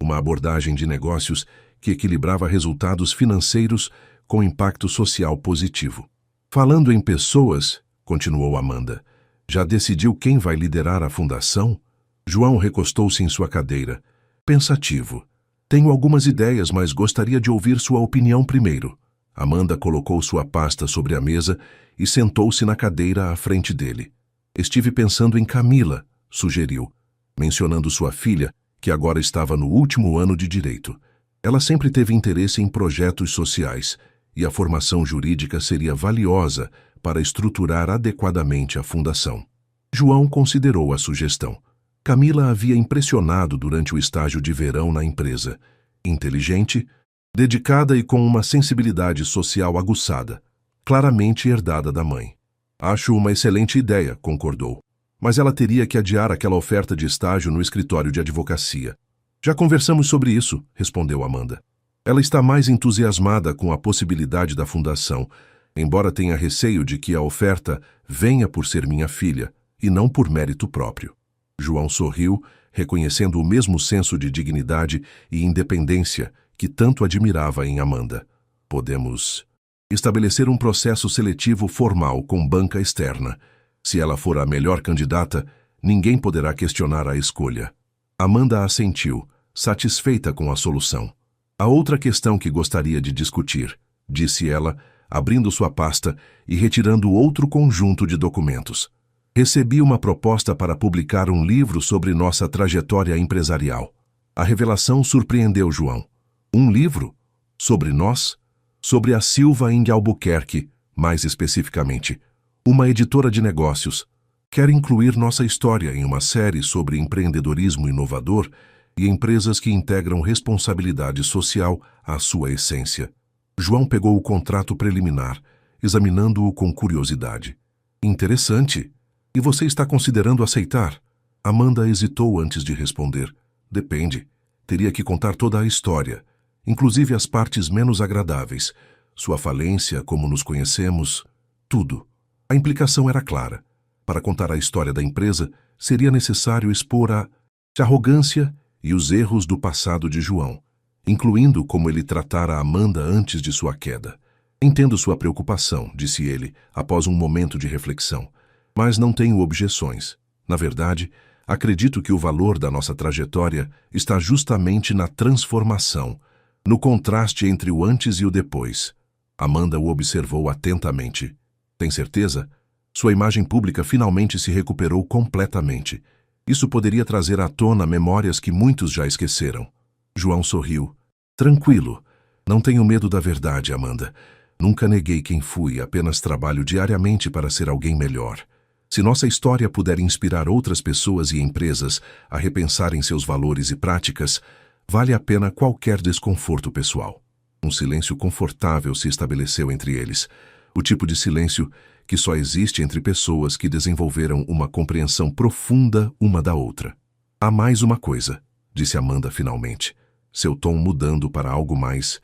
uma abordagem de negócios que equilibrava resultados financeiros com impacto social positivo. "Falando em pessoas", continuou Amanda, "já decidiu quem vai liderar a fundação?" João recostou-se em sua cadeira, pensativo. "Tenho algumas ideias, mas gostaria de ouvir sua opinião primeiro." Amanda colocou sua pasta sobre a mesa e sentou-se na cadeira à frente dele. "Estive pensando em Camila", sugeriu, mencionando sua filha, que agora estava no último ano de direito. Ela sempre teve interesse em projetos sociais, e a formação jurídica seria valiosa para estruturar adequadamente a fundação. João considerou a sugestão. Camila havia impressionado durante o estágio de verão na empresa. Inteligente, dedicada e com uma sensibilidade social aguçada, claramente herdada da mãe. "Acho uma excelente ideia", concordou. "Mas ela teria que adiar aquela oferta de estágio no escritório de advocacia." "Já conversamos sobre isso", respondeu Amanda. "Ela está mais entusiasmada com a possibilidade da fundação, embora tenha receio de que a oferta venha por ser minha filha, e não por mérito próprio." João sorriu, reconhecendo o mesmo senso de dignidade e independência que tanto admirava em Amanda. Podemos estabelecer um processo seletivo formal com banca externa. Se ela for a melhor candidata, ninguém poderá questionar a escolha. Amanda assentiu, satisfeita com a solução. Há outra questão que gostaria de discutir, disse ela, abrindo sua pasta e retirando outro conjunto de documentos. Recebi uma proposta para publicar um livro sobre nossa trajetória empresarial. A revelação surpreendeu João. Um livro? Sobre nós? Sobre a Silva em Albuquerque, mais especificamente. Uma editora de negócios. Quer incluir nossa história em uma série sobre empreendedorismo inovador e empresas que integram responsabilidade social à sua essência. João pegou o contrato preliminar, examinando-o com curiosidade. Interessante. E você está considerando aceitar? Amanda hesitou antes de responder. Depende. Teria que contar toda a história, inclusive as partes menos agradáveis. Sua falência, como nos conhecemos, tudo. A implicação era clara. Para contar a história da empresa, seria necessário expor a arrogância e os erros do passado de João, incluindo como ele tratara Amanda antes de sua queda. Entendo sua preocupação, disse ele, após um momento de reflexão, mas não tenho objeções. Na verdade, acredito que o valor da nossa trajetória está justamente na transformação, no contraste entre o antes e o depois. Amanda o observou atentamente. Tem certeza? Sua imagem pública finalmente se recuperou completamente. Isso poderia trazer à tona memórias que muitos já esqueceram. João sorriu. Tranquilo. Não tenho medo da verdade, Amanda. Nunca neguei quem fui, apenas trabalho diariamente para ser alguém melhor. Se nossa história puder inspirar outras pessoas e empresas a repensarem seus valores e práticas, vale a pena qualquer desconforto pessoal. Um silêncio confortável se estabeleceu entre eles. O tipo de silêncio que só existe entre pessoas que desenvolveram uma compreensão profunda uma da outra. Há mais uma coisa, disse Amanda finalmente, seu tom mudando para algo mais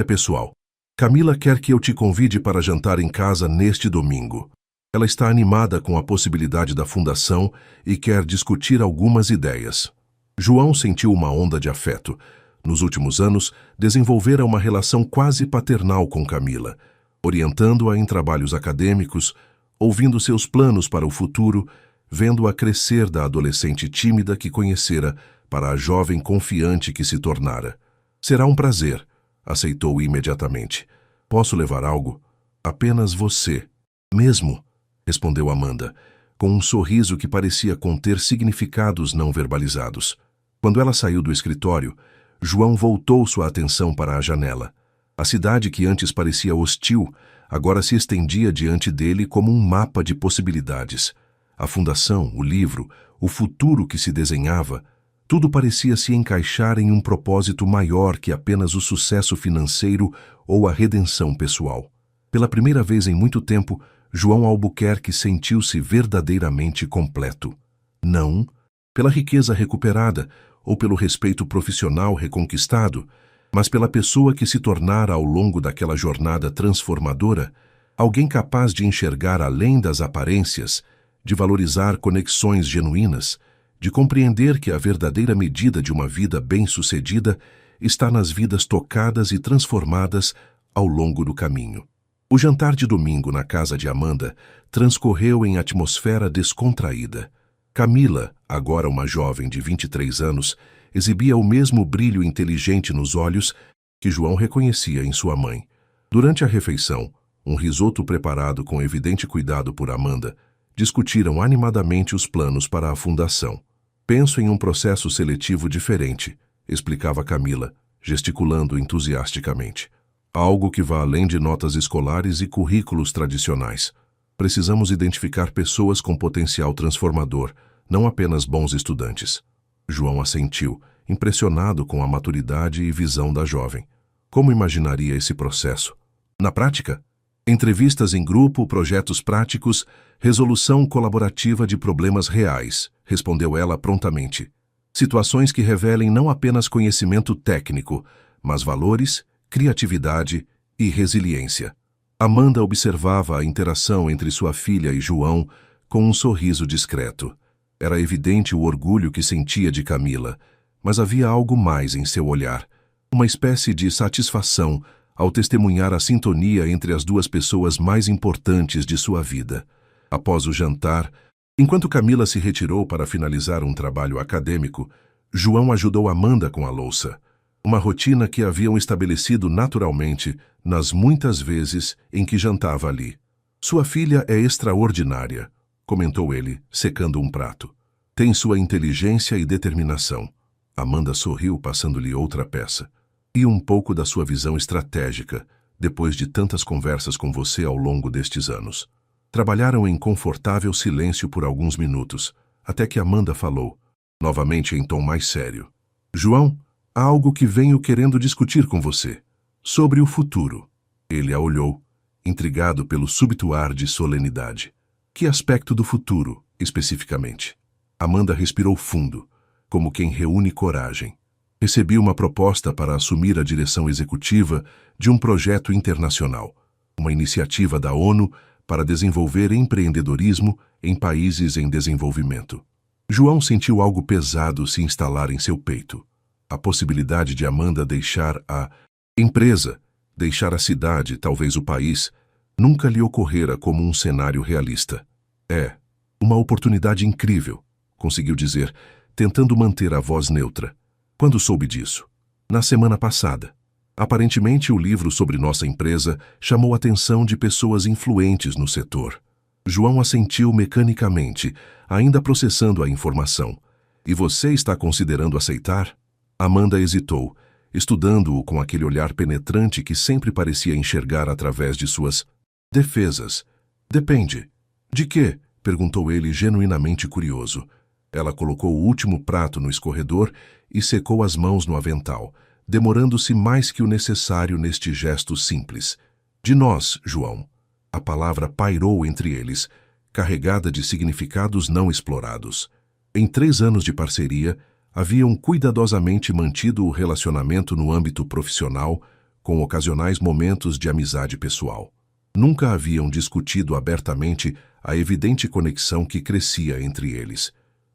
pessoal. Camila quer que eu te convide para jantar em casa neste domingo. Ela está animada com a possibilidade da fundação e quer discutir algumas ideias. João sentiu uma onda de afeto. Nos últimos anos, desenvolvera uma relação quase paternal com Camila, orientando-a em trabalhos acadêmicos, ouvindo seus planos para o futuro, vendo-a crescer da adolescente tímida que conhecera para a jovem confiante que se tornara. Será um prazer, aceitou imediatamente. Posso levar algo? Apenas você. Mesmo? Respondeu Amanda, com um sorriso que parecia conter significados não verbalizados. Quando ela saiu do escritório, João voltou sua atenção para a janela. A cidade que antes parecia hostil, agora se estendia diante dele como um mapa de possibilidades. A fundação, o livro, o futuro que se desenhava, tudo parecia se encaixar em um propósito maior que apenas o sucesso financeiro ou a redenção pessoal. Pela primeira vez em muito tempo, João Albuquerque sentiu-se verdadeiramente completo. Não pela riqueza recuperada ou pelo respeito profissional reconquistado, mas pela pessoa que se tornara ao longo daquela jornada transformadora, alguém capaz de enxergar além das aparências, de valorizar conexões genuínas, de compreender que a verdadeira medida de uma vida bem-sucedida está nas vidas tocadas e transformadas ao longo do caminho. O jantar de domingo na casa de Amanda transcorreu em atmosfera descontraída. Camila, agora uma jovem de 23 anos, exibia o mesmo brilho inteligente nos olhos que João reconhecia em sua mãe. Durante a refeição, um risoto preparado com evidente cuidado por Amanda, discutiram animadamente os planos para a fundação. Penso em um processo seletivo diferente, explicava Camila, gesticulando entusiasticamente. Algo que vá além de notas escolares e currículos tradicionais. Precisamos identificar pessoas com potencial transformador, não apenas bons estudantes. João assentiu, impressionado com a maturidade e visão da jovem. Como imaginaria esse processo? Na prática? Entrevistas em grupo, projetos práticos, resolução colaborativa de problemas reais, respondeu ela prontamente. Situações que revelem não apenas conhecimento técnico, mas valores, criatividade e resiliência. Amanda observava a interação entre sua filha e João com um sorriso discreto. Era evidente o orgulho que sentia de Camila, mas havia algo mais em seu olhar, uma espécie de satisfação ao testemunhar a sintonia entre as duas pessoas mais importantes de sua vida. Após o jantar, enquanto Camila se retirou para finalizar um trabalho acadêmico, João ajudou Amanda com a louça, uma rotina que haviam estabelecido naturalmente nas muitas vezes em que jantava ali. Sua filha é extraordinária, comentou ele, secando um prato. Tem sua inteligência e determinação. Amanda sorriu, passando-lhe outra peça. E um pouco da sua visão estratégica, depois de tantas conversas com você ao longo destes anos. Trabalharam em confortável silêncio por alguns minutos, até que Amanda falou, novamente em tom mais sério. João, há algo que venho querendo discutir com você. Sobre o futuro. Ele a olhou, intrigado pelo súbito ar de solenidade. Que aspecto do futuro, especificamente? Amanda respirou fundo, como quem reúne coragem. Recebi uma proposta para assumir a direção executiva de um projeto internacional, uma iniciativa da ONU para desenvolver empreendedorismo em países em desenvolvimento. João sentiu algo pesado se instalar em seu peito. A possibilidade de Amanda deixar a empresa, deixar a cidade, talvez o país, nunca lhe ocorrera como um cenário realista. É uma oportunidade incrível, conseguiu dizer, tentando manter a voz neutra. Quando soube disso? Na semana passada. Aparentemente, o livro sobre nossa empresa chamou a atenção de pessoas influentes no setor. João assentiu mecanicamente, ainda processando a informação. E você está considerando aceitar? Amanda hesitou, estudando-o com aquele olhar penetrante que sempre parecia enxergar através de suas defesas. Depende. De quê? Perguntou ele, genuinamente curioso. Ela colocou o último prato no escorredor e secou as mãos no avental, demorando-se mais que o necessário neste gesto simples. De nós, João. A palavra pairou entre eles, carregada de significados não explorados. Em 3 anos de parceria, haviam cuidadosamente mantido o relacionamento no âmbito profissional, com ocasionais momentos de amizade pessoal. Nunca haviam discutido abertamente a evidente conexão que crescia entre eles.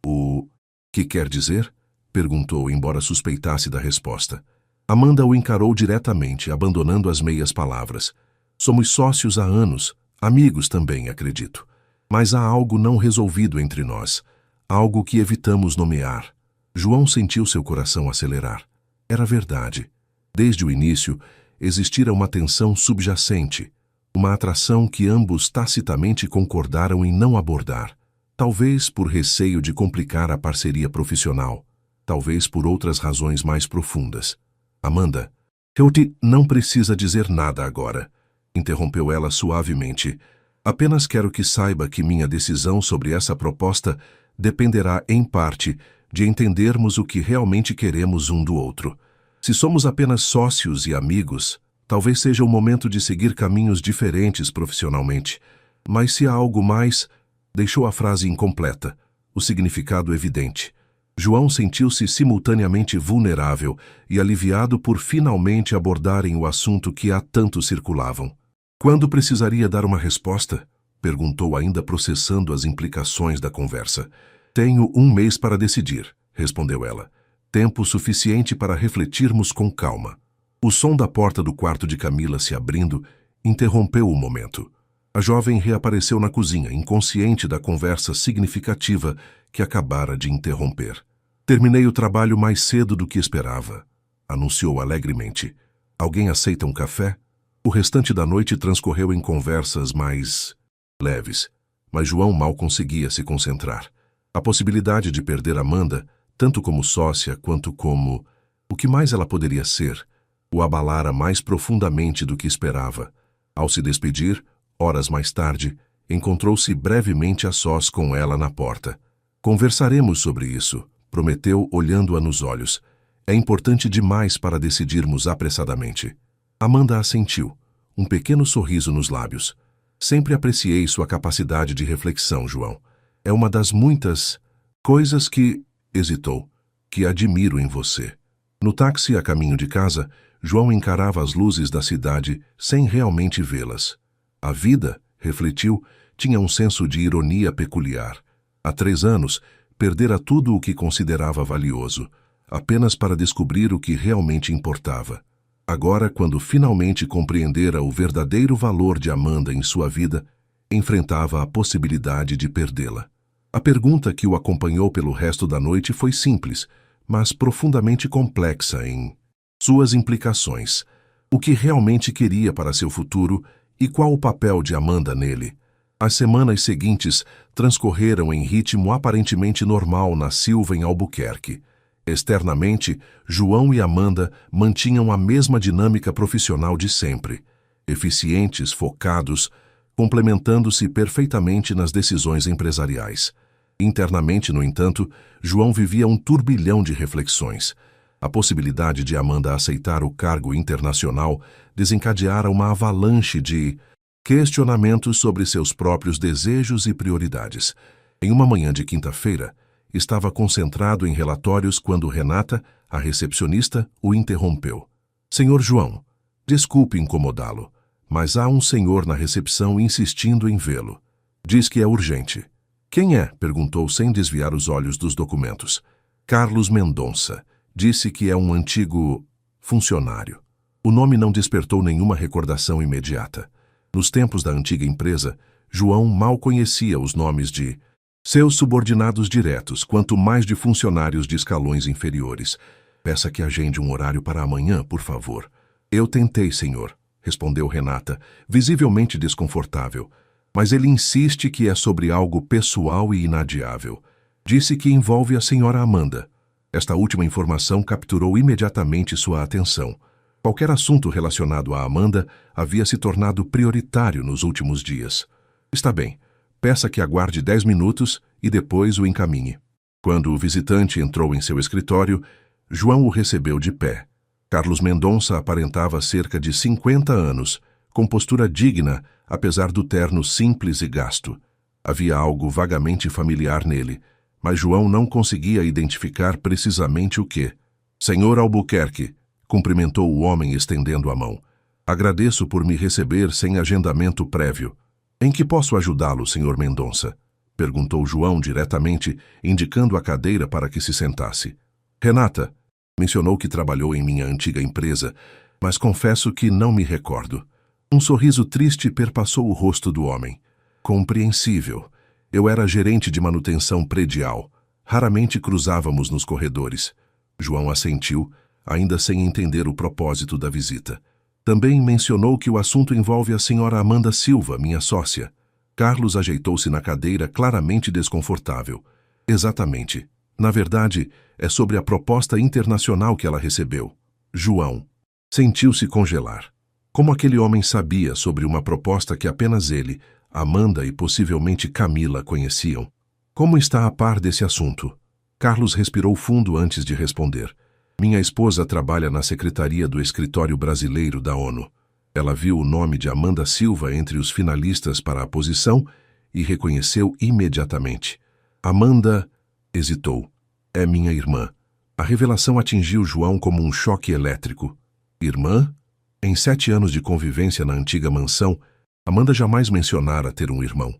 O que quer dizer? Perguntou, embora suspeitasse da resposta. Amanda o encarou diretamente, abandonando as meias palavras. Somos sócios há anos, amigos também, acredito. Mas há algo não resolvido entre nós, algo que evitamos nomear. João sentiu seu coração acelerar. Era verdade. Desde o início, existira uma tensão subjacente, uma atração que ambos tacitamente concordaram em não abordar. Talvez por receio de complicar a parceria profissional, talvez por outras razões mais profundas. Amanda, Reuti não precisa dizer nada agora, interrompeu ela suavemente. Apenas quero que saiba que minha decisão sobre essa proposta dependerá, em parte, de entendermos o que realmente queremos um do outro. Se somos apenas sócios e amigos, talvez seja o momento de seguir caminhos diferentes profissionalmente. Mas se há algo mais, deixou a frase incompleta, o significado evidente. João sentiu-se simultaneamente vulnerável e aliviado por finalmente abordarem o assunto que há tanto circulavam. Quando precisaria dar uma resposta? Perguntou, ainda processando as implicações da conversa. Tenho 1 mês para decidir, respondeu ela. Tempo suficiente para refletirmos com calma. O som da porta do quarto de Camila se abrindo interrompeu o momento. A jovem reapareceu na cozinha, inconsciente da conversa significativa que acabara de interromper. Terminei o trabalho mais cedo do que esperava, anunciou alegremente. Alguém aceita um café? O restante da noite transcorreu em conversas mais leves, mas João mal conseguia se concentrar. A possibilidade de perder Amanda, tanto como sócia quanto como o que mais ela poderia ser, o abalara mais profundamente do que esperava. Ao se despedir, horas mais tarde, encontrou-se brevemente a sós com ela na porta. Conversaremos sobre isso, prometeu, olhando-a nos olhos. É importante demais para decidirmos apressadamente. Amanda assentiu, um pequeno sorriso nos lábios. Sempre apreciei sua capacidade de reflexão, João. É uma das muitas coisas que, hesitou, que admiro em você. No táxi a caminho de casa, João encarava as luzes da cidade sem realmente vê-las. A vida, refletiu, tinha um senso de ironia peculiar. Há 3 anos, perdera tudo o que considerava valioso, apenas para descobrir o que realmente importava. Agora, quando finalmente compreendera o verdadeiro valor de Amanda em sua vida, enfrentava a possibilidade de perdê-la. A pergunta que o acompanhou pelo resto da noite foi simples, mas profundamente complexa em suas implicações. O que realmente queria para seu futuro e qual o papel de Amanda nele? As semanas seguintes transcorreram em ritmo aparentemente normal na Silva em Albuquerque. Externamente, João e Amanda mantinham a mesma dinâmica profissional de sempre, eficientes, focados, complementando-se perfeitamente nas decisões empresariais. Internamente, no entanto, João vivia um turbilhão de reflexões. A possibilidade de Amanda aceitar o cargo internacional desencadeara uma avalanche de questionamentos sobre seus próprios desejos e prioridades. Em uma manhã de quinta-feira, estava concentrado em relatórios quando Renata, a recepcionista, o interrompeu. Senhor João, desculpe incomodá-lo, mas há um senhor na recepção insistindo em vê-lo. Diz que é urgente. Quem é? Perguntou sem desviar os olhos dos documentos. Carlos Mendonça. Disse que é um antigo funcionário. O nome não despertou nenhuma recordação imediata. Nos tempos da antiga empresa, João mal conhecia os nomes de seus subordinados diretos, quanto mais de funcionários de escalões inferiores. Peça que agende um horário para amanhã, por favor. Eu tentei, senhor, respondeu Renata, visivelmente desconfortável. Mas ele insiste que é sobre algo pessoal e inadiável. Disse que envolve a senhora Amanda. Esta última informação capturou imediatamente sua atenção. Qualquer assunto relacionado a Amanda havia se tornado prioritário nos últimos dias. Está bem. Peça que aguarde 10 minutos e depois o encaminhe. Quando o visitante entrou em seu escritório, João o recebeu de pé. Carlos Mendonça aparentava cerca de 50 anos, com postura digna, apesar do terno simples e gasto. Havia algo vagamente familiar nele, mas João não conseguia identificar precisamente o que. Senhor Albuquerque, cumprimentou o homem estendendo a mão. Agradeço por me receber sem agendamento prévio. Em que posso ajudá-lo, senhor Mendonça? Perguntou João diretamente, indicando a cadeira para que se sentasse. Renata, mencionou que trabalhou em minha antiga empresa, mas confesso que não me recordo. Um sorriso triste perpassou o rosto do homem. Compreensível. Eu era gerente de manutenção predial. Raramente cruzávamos nos corredores. João assentiu, ainda sem entender o propósito da visita. Também mencionou que o assunto envolve a senhora Amanda Silva, minha sócia. Carlos ajeitou-se na cadeira, claramente desconfortável. Exatamente. Na verdade, é sobre a proposta internacional que ela recebeu. João sentiu-se congelar. Como aquele homem sabia sobre uma proposta que apenas ele, Amanda e possivelmente Camila conheciam? Como está a par desse assunto? Carlos respirou fundo antes de responder. Minha esposa trabalha na secretaria do Escritório Brasileiro da ONU. Ela viu o nome de Amanda Silva entre os finalistas para a posição e reconheceu imediatamente. Amanda hesitou. É minha irmã. A revelação atingiu João como um choque elétrico. Irmã? Em 7 anos de convivência na antiga mansão, Amanda jamais mencionara ter um irmão.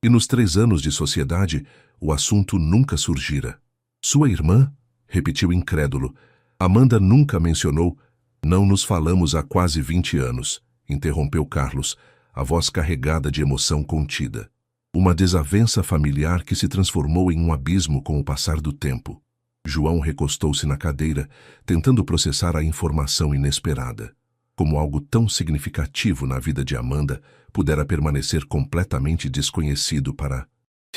E nos 3 anos de sociedade, o assunto nunca surgira. Sua irmã? Repetiu incrédulo. Amanda nunca mencionou. Não nos falamos há quase 20 anos, interrompeu Carlos, a voz carregada de emoção contida. Uma desavença familiar que se transformou em um abismo com o passar do tempo. João recostou-se na cadeira, tentando processar a informação inesperada. Como algo tão significativo na vida de Amanda pudera permanecer completamente desconhecido para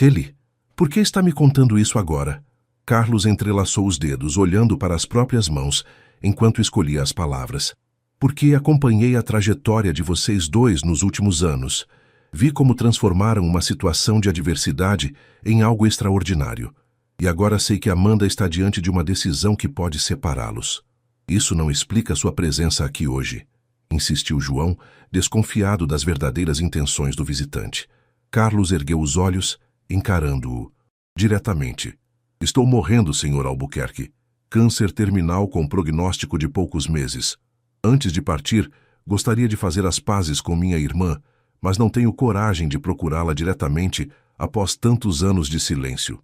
ele. Por que está me contando isso agora? Carlos entrelaçou os dedos, olhando para as próprias mãos, enquanto escolhia as palavras. Porque acompanhei a trajetória de vocês dois nos últimos anos. Vi como transformaram uma situação de adversidade em algo extraordinário. E agora sei que Amanda está diante de uma decisão que pode separá-los. Isso não explica sua presença aqui hoje, insistiu João, desconfiado das verdadeiras intenções do visitante. Carlos ergueu os olhos, encarando-o diretamente. Estou morrendo, senhor Albuquerque. Câncer terminal com prognóstico de poucos meses. Antes de partir, gostaria de fazer as pazes com minha irmã, mas não tenho coragem de procurá-la diretamente após tantos anos de silêncio.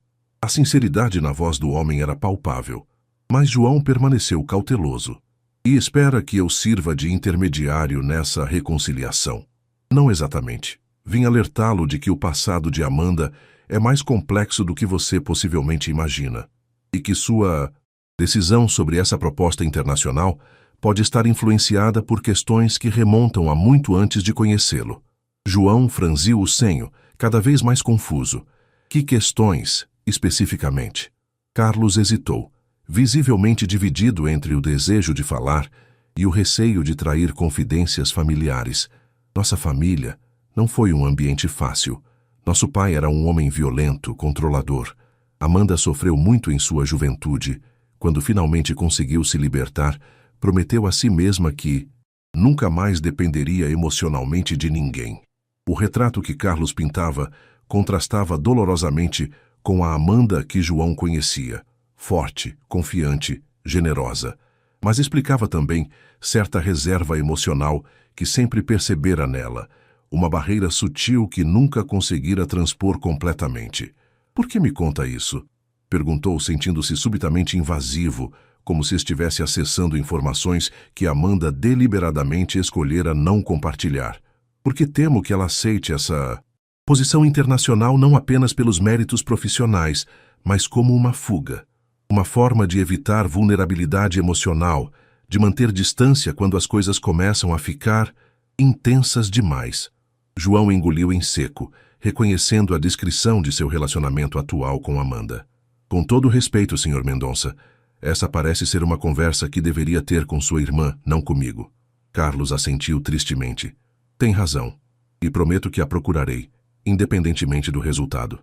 A sinceridade na voz do homem era palpável, mas João permaneceu cauteloso. E espera que eu sirva de intermediário nessa reconciliação. Não exatamente. Vim alertá-lo de que o passado de Amanda é mais complexo do que você possivelmente imagina, e que sua decisão sobre essa proposta internacional pode estar influenciada por questões que remontam a muito antes de conhecê-lo. João franziu o senho, cada vez mais confuso. Que questões, especificamente? Carlos hesitou, visivelmente dividido entre o desejo de falar e o receio de trair confidências familiares. Nossa família não foi um ambiente fácil. Nosso pai era um homem violento, controlador. Amanda sofreu muito em sua juventude. Quando finalmente conseguiu se libertar, prometeu a si mesma que nunca mais dependeria emocionalmente de ninguém. O retrato que Carlos pintava contrastava dolorosamente com a Amanda que João conhecia, forte, confiante, generosa, mas explicava também certa reserva emocional que sempre percebera nela, uma barreira sutil que nunca conseguira transpor completamente. Por que me conta isso? Perguntou, sentindo-se subitamente invasivo, como se estivesse acessando informações que Amanda deliberadamente escolhera não compartilhar. Porque temo que ela aceite essa posição internacional não apenas pelos méritos profissionais, mas como uma fuga. Uma forma de evitar vulnerabilidade emocional, de manter distância quando as coisas começam a ficar intensas demais. João engoliu em seco, reconhecendo a descrição de seu relacionamento atual com Amanda. Com todo respeito, Sr. Mendonça, essa parece ser uma conversa que deveria ter com sua irmã, não comigo. Carlos assentiu tristemente. Tem razão, e prometo que a procurarei, independentemente do resultado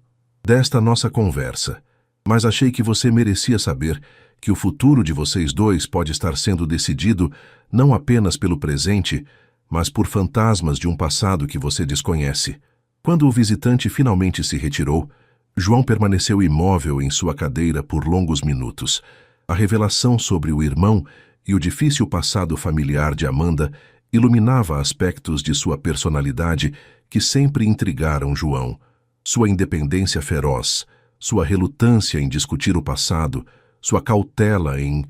desta nossa conversa. Mas achei que você merecia saber que o futuro de vocês dois pode estar sendo decidido não apenas pelo presente, mas por fantasmas de um passado que você desconhece. Quando o visitante finalmente se retirou, João permaneceu imóvel em sua cadeira por longos minutos. A revelação sobre o irmão e o difícil passado familiar de Amanda iluminava aspectos de sua personalidade que sempre intrigaram João. Sua independência feroz, sua relutância em discutir o passado, sua cautela em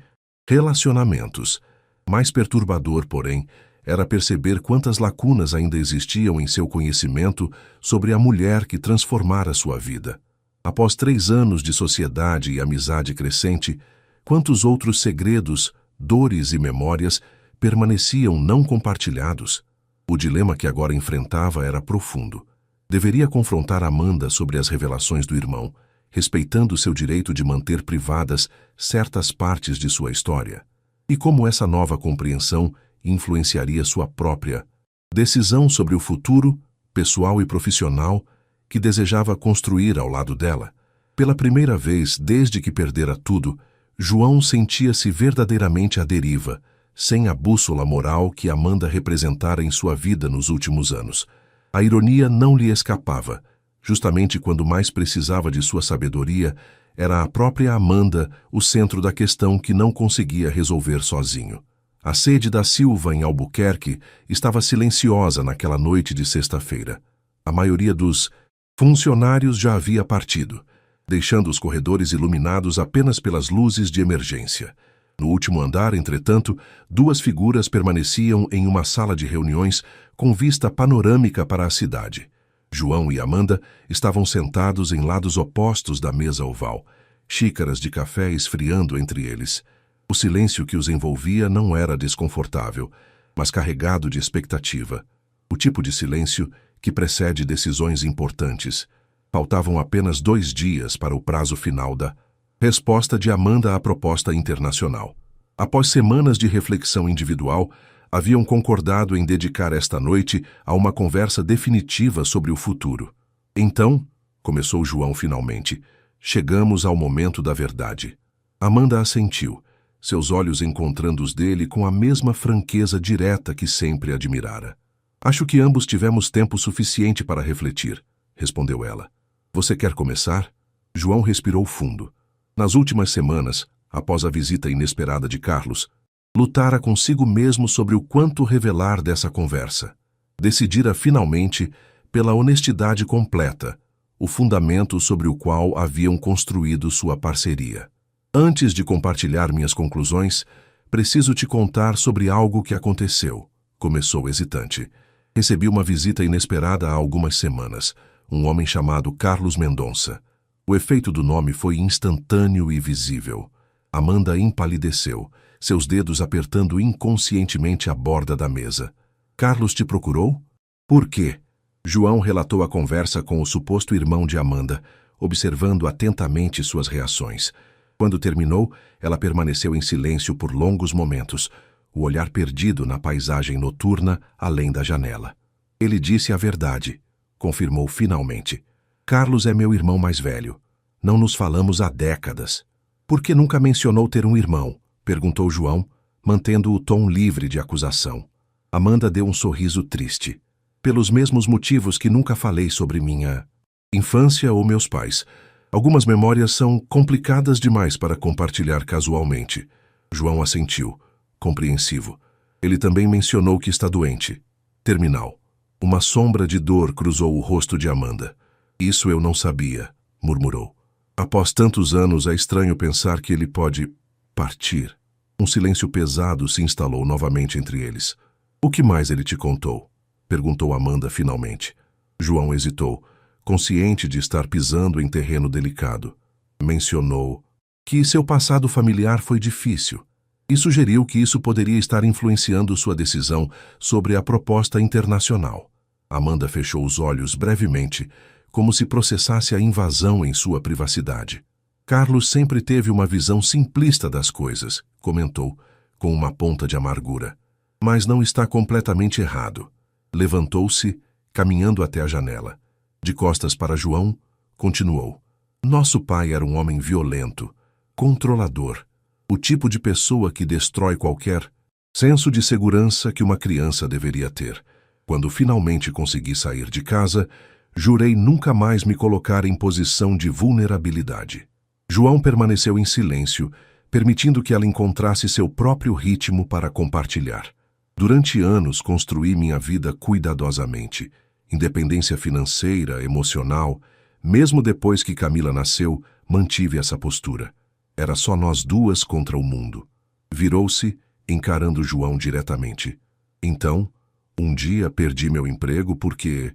relacionamentos. Mais perturbador, porém, era perceber quantas lacunas ainda existiam em seu conhecimento sobre a mulher que transformara sua vida. Após 3 anos de sociedade e amizade crescente, quantos outros segredos, dores e memórias permaneciam não compartilhados? O dilema que agora enfrentava era profundo. Deveria confrontar Amanda sobre as revelações do irmão, respeitando seu direito de manter privadas certas partes de sua história. E como essa nova compreensão influenciaria sua própria decisão sobre o futuro, pessoal e profissional, que desejava construir ao lado dela. Pela primeira vez desde que perdera tudo, João sentia-se verdadeiramente à deriva, sem a bússola moral que Amanda representara em sua vida nos últimos anos. A ironia não lhe escapava. Justamente quando mais precisava de sua sabedoria, era a própria Amanda o centro da questão que não conseguia resolver sozinho. A sede da Silva em Albuquerque estava silenciosa naquela noite de sexta-feira. A maioria dos funcionários já havia partido, deixando os corredores iluminados apenas pelas luzes de emergência. No último andar, entretanto, 2 figuras permaneciam em uma sala de reuniões com vista panorâmica para a cidade. João e Amanda estavam sentados em lados opostos da mesa oval, xícaras de café esfriando entre eles. O silêncio que os envolvia não era desconfortável, mas carregado de expectativa. O tipo de silêncio que precede decisões importantes. Faltavam apenas 2 dias para o prazo final da resposta de Amanda à proposta internacional. Após semanas de reflexão individual, haviam concordado em dedicar esta noite a uma conversa definitiva sobre o futuro. Então, começou João finalmente, chegamos ao momento da verdade. Amanda assentiu, seus olhos encontrando os dele com a mesma franqueza direta que sempre admirara. Acho que ambos tivemos tempo suficiente para refletir, respondeu ela. Você quer começar? João respirou fundo. Nas últimas semanas, após a visita inesperada de Carlos, lutara consigo mesmo sobre o quanto revelar dessa conversa. Decidira finalmente pela honestidade completa, o fundamento sobre o qual haviam construído sua parceria. Antes de compartilhar minhas conclusões, preciso te contar sobre algo que aconteceu, começou hesitante. Recebi uma visita inesperada há algumas semanas, um homem chamado Carlos Mendonça. O efeito do nome foi instantâneo e visível. Amanda empalideceu, seus dedos apertando inconscientemente a borda da mesa. Carlos te procurou? Por quê? João relatou a conversa com o suposto irmão de Amanda, observando atentamente suas reações. Quando terminou, ela permaneceu em silêncio por longos momentos, o olhar perdido na paisagem noturna além da janela. Ele disse a verdade, confirmou finalmente. Carlos é meu irmão mais velho. Não nos falamos há décadas. Por que nunca mencionou ter um irmão? Perguntou João, mantendo o tom livre de acusação. Amanda deu um sorriso triste. Pelos mesmos motivos que nunca falei sobre minha infância ou meus pais. Algumas memórias são complicadas demais para compartilhar casualmente. João assentiu, compreensivo. Ele também mencionou que está doente. Terminal. Uma sombra de dor cruzou o rosto de Amanda. Isso eu não sabia, murmurou. Após tantos anos, é estranho pensar que ele pode partir. Um silêncio pesado se instalou novamente entre eles. O que mais ele te contou? Perguntou Amanda finalmente. João hesitou, consciente de estar pisando em terreno delicado. Mencionou que seu passado familiar foi difícil e sugeriu que isso poderia estar influenciando sua decisão sobre a proposta internacional. Amanda fechou os olhos brevemente, como se processasse a invasão em sua privacidade. Carlos sempre teve uma visão simplista das coisas, comentou, com uma ponta de amargura. Mas não está completamente errado. Levantou-se, caminhando até a janela. De costas para João, continuou. Nosso pai era um homem violento, controlador, o tipo de pessoa que destrói qualquer senso de segurança que uma criança deveria ter. Quando finalmente consegui sair de casa, jurei nunca mais me colocar em posição de vulnerabilidade. João permaneceu em silêncio, permitindo que ela encontrasse seu próprio ritmo para compartilhar. Durante anos construí minha vida cuidadosamente. Independência financeira, emocional. Mesmo depois que Camila nasceu, mantive essa postura. Era só nós duas contra o mundo. Virou-se, encarando João diretamente. Então, um dia perdi meu emprego porque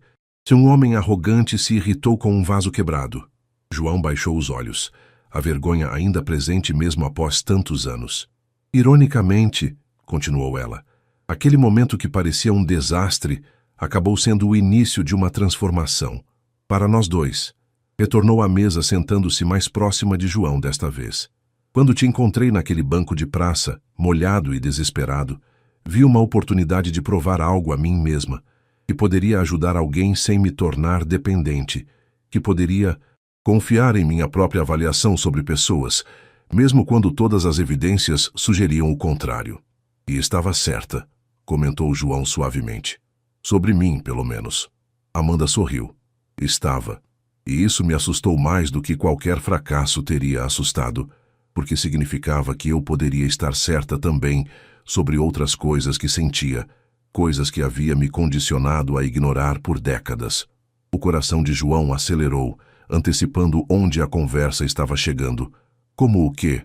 um homem arrogante se irritou com um vaso quebrado. João baixou os olhos, a vergonha ainda presente mesmo após tantos anos. Ironicamente, continuou ela, aquele momento que parecia um desastre acabou sendo o início de uma transformação. Para nós dois. Retornou à mesa sentando-se mais próxima de João desta vez. Quando te encontrei naquele banco de praça, molhado e desesperado, vi uma oportunidade de provar algo a mim mesma, que poderia ajudar alguém sem me tornar dependente, que poderia confiar em minha própria avaliação sobre pessoas, mesmo quando todas as evidências sugeriam o contrário. E estava certa, comentou João suavemente. Sobre mim, pelo menos. Amanda sorriu. Estava. E isso me assustou mais do que qualquer fracasso teria assustado, porque significava que eu poderia estar certa também sobre outras coisas que sentia, coisas que havia me condicionado a ignorar por décadas. O coração de João acelerou, antecipando onde a conversa estava chegando. Como o quê?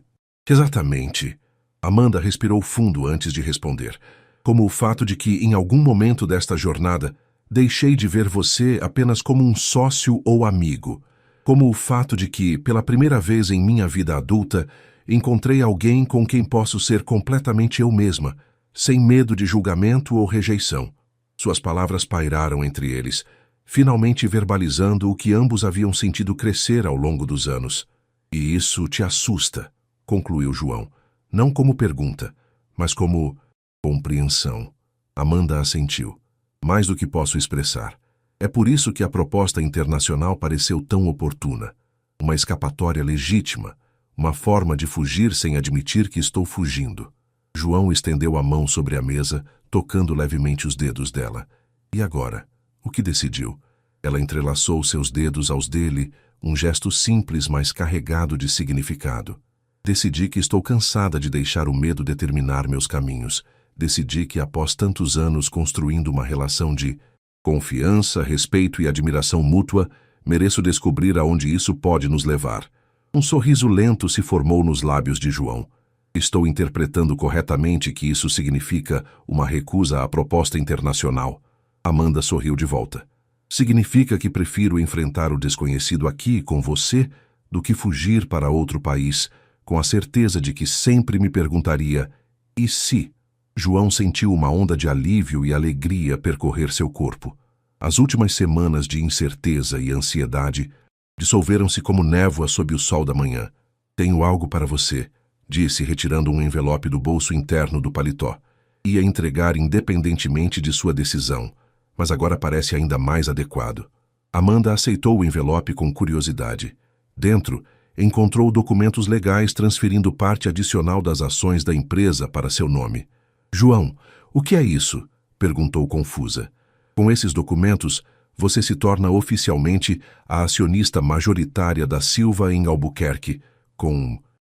Exatamente. Amanda respirou fundo antes de responder. Como o fato de que, em algum momento desta jornada, deixei de ver você apenas como um sócio ou amigo. Como o fato de que, pela primeira vez em minha vida adulta, encontrei alguém com quem posso ser completamente eu mesma, sem medo de julgamento ou rejeição. Suas palavras pairaram entre eles, finalmente verbalizando o que ambos haviam sentido crescer ao longo dos anos. E isso te assusta, concluiu João, não como pergunta, mas como compreensão. Amanda assentiu. Mais do que posso expressar. É por isso que a proposta internacional pareceu tão oportuna. Uma escapatória legítima, uma forma de fugir sem admitir que estou fugindo. João estendeu a mão sobre a mesa, tocando levemente os dedos dela. E agora? O que decidiu? Ela entrelaçou seus dedos aos dele, um gesto simples, mas carregado de significado. Decidi que estou cansada de deixar o medo determinar meus caminhos. Decidi que, após tantos anos construindo uma relação de confiança, respeito e admiração mútua, Mereço descobrir aonde isso pode nos levar. Um sorriso lento se formou nos lábios de João. Estou interpretando corretamente que isso significa uma recusa à proposta internacional. Amanda sorriu de volta. Significa que prefiro enfrentar o desconhecido aqui com você do que fugir para outro país, com a certeza de que sempre me perguntaria, e se? João sentiu uma onda de alívio e alegria percorrer seu corpo. As últimas semanas de incerteza e ansiedade dissolveram-se como névoa sob o sol da manhã. Tenho algo para você, disse, retirando um envelope do bolso interno do paletó. Ia entregar independentemente de sua decisão, mas agora parece ainda mais adequado. Amanda aceitou o envelope com curiosidade. Dentro, encontrou documentos legais transferindo parte adicional das ações da empresa para seu nome. João, o que é isso? Perguntou confusa. Com esses documentos, você se torna oficialmente a acionista majoritária da Silva em Albuquerque, com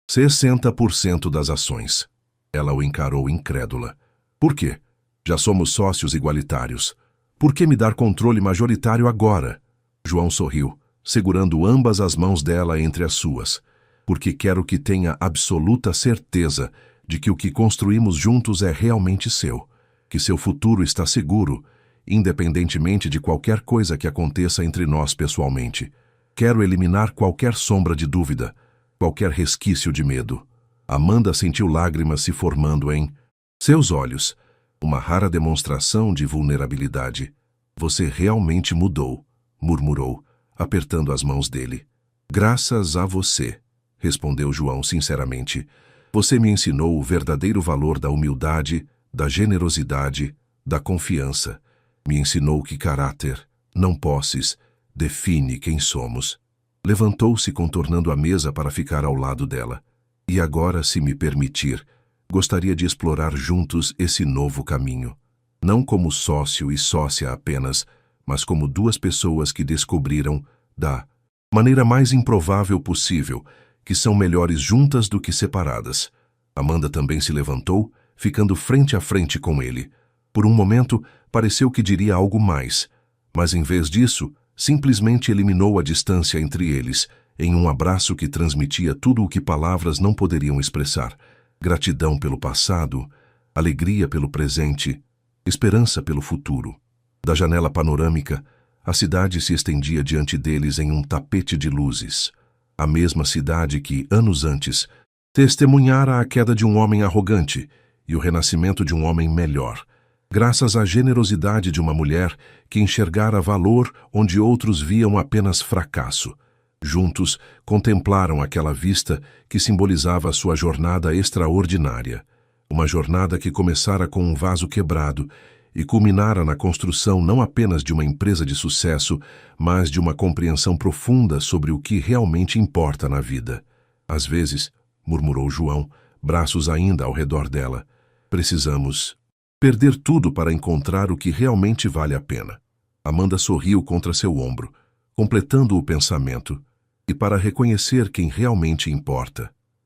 60% das ações. Ela o encarou incrédula. Por quê? Já somos sócios igualitários. Por que me dar controle majoritário agora? João sorriu, segurando ambas as mãos dela entre as suas. Porque quero que tenha absoluta certeza de que o que construímos juntos é realmente seu, que seu futuro está seguro, independentemente de qualquer coisa que aconteça entre nós pessoalmente. Quero eliminar qualquer sombra de dúvida, qualquer resquício de medo. Amanda sentiu lágrimas se formando em seus olhos, uma rara demonstração de vulnerabilidade. Você realmente mudou, murmurou, apertando as mãos dele. Graças a você, respondeu João sinceramente. Você me ensinou o verdadeiro valor da humildade, da generosidade, da confiança. Me ensinou que caráter, não posses, define quem somos. Levantou-se contornando a mesa para ficar ao lado dela. E agora, se me permitir, gostaria de explorar juntos esse novo caminho. Não como sócio e sócia apenas, mas como duas pessoas que descobriram, da maneira mais improvável possível, que são melhores juntas do que separadas. Amanda também se levantou, ficando frente a frente com ele. Por um momento, pareceu que diria algo mais, mas em vez disso, simplesmente eliminou a distância entre eles, em um abraço que transmitia tudo o que palavras não poderiam expressar. Gratidão pelo passado, alegria pelo presente, esperança pelo futuro. Da janela panorâmica, a cidade se estendia diante deles em um tapete de luzes. A mesma cidade que, anos antes, testemunhara a queda de um homem arrogante e o renascimento de um homem melhor, graças à generosidade de uma mulher que enxergara valor onde outros viam apenas fracasso. Juntos, contemplaram aquela vista que simbolizava a sua jornada extraordinária. Uma jornada que começara com um vaso quebrado e culminara na construção não apenas de uma empresa de sucesso, mas de uma compreensão profunda sobre o que realmente importa na vida. Às vezes, murmurou João, braços ainda ao redor dela, precisamos perder tudo para encontrar o que realmente vale a pena. Amanda sorriu contra seu ombro, completando o pensamento, e para reconhecer quem realmente importa.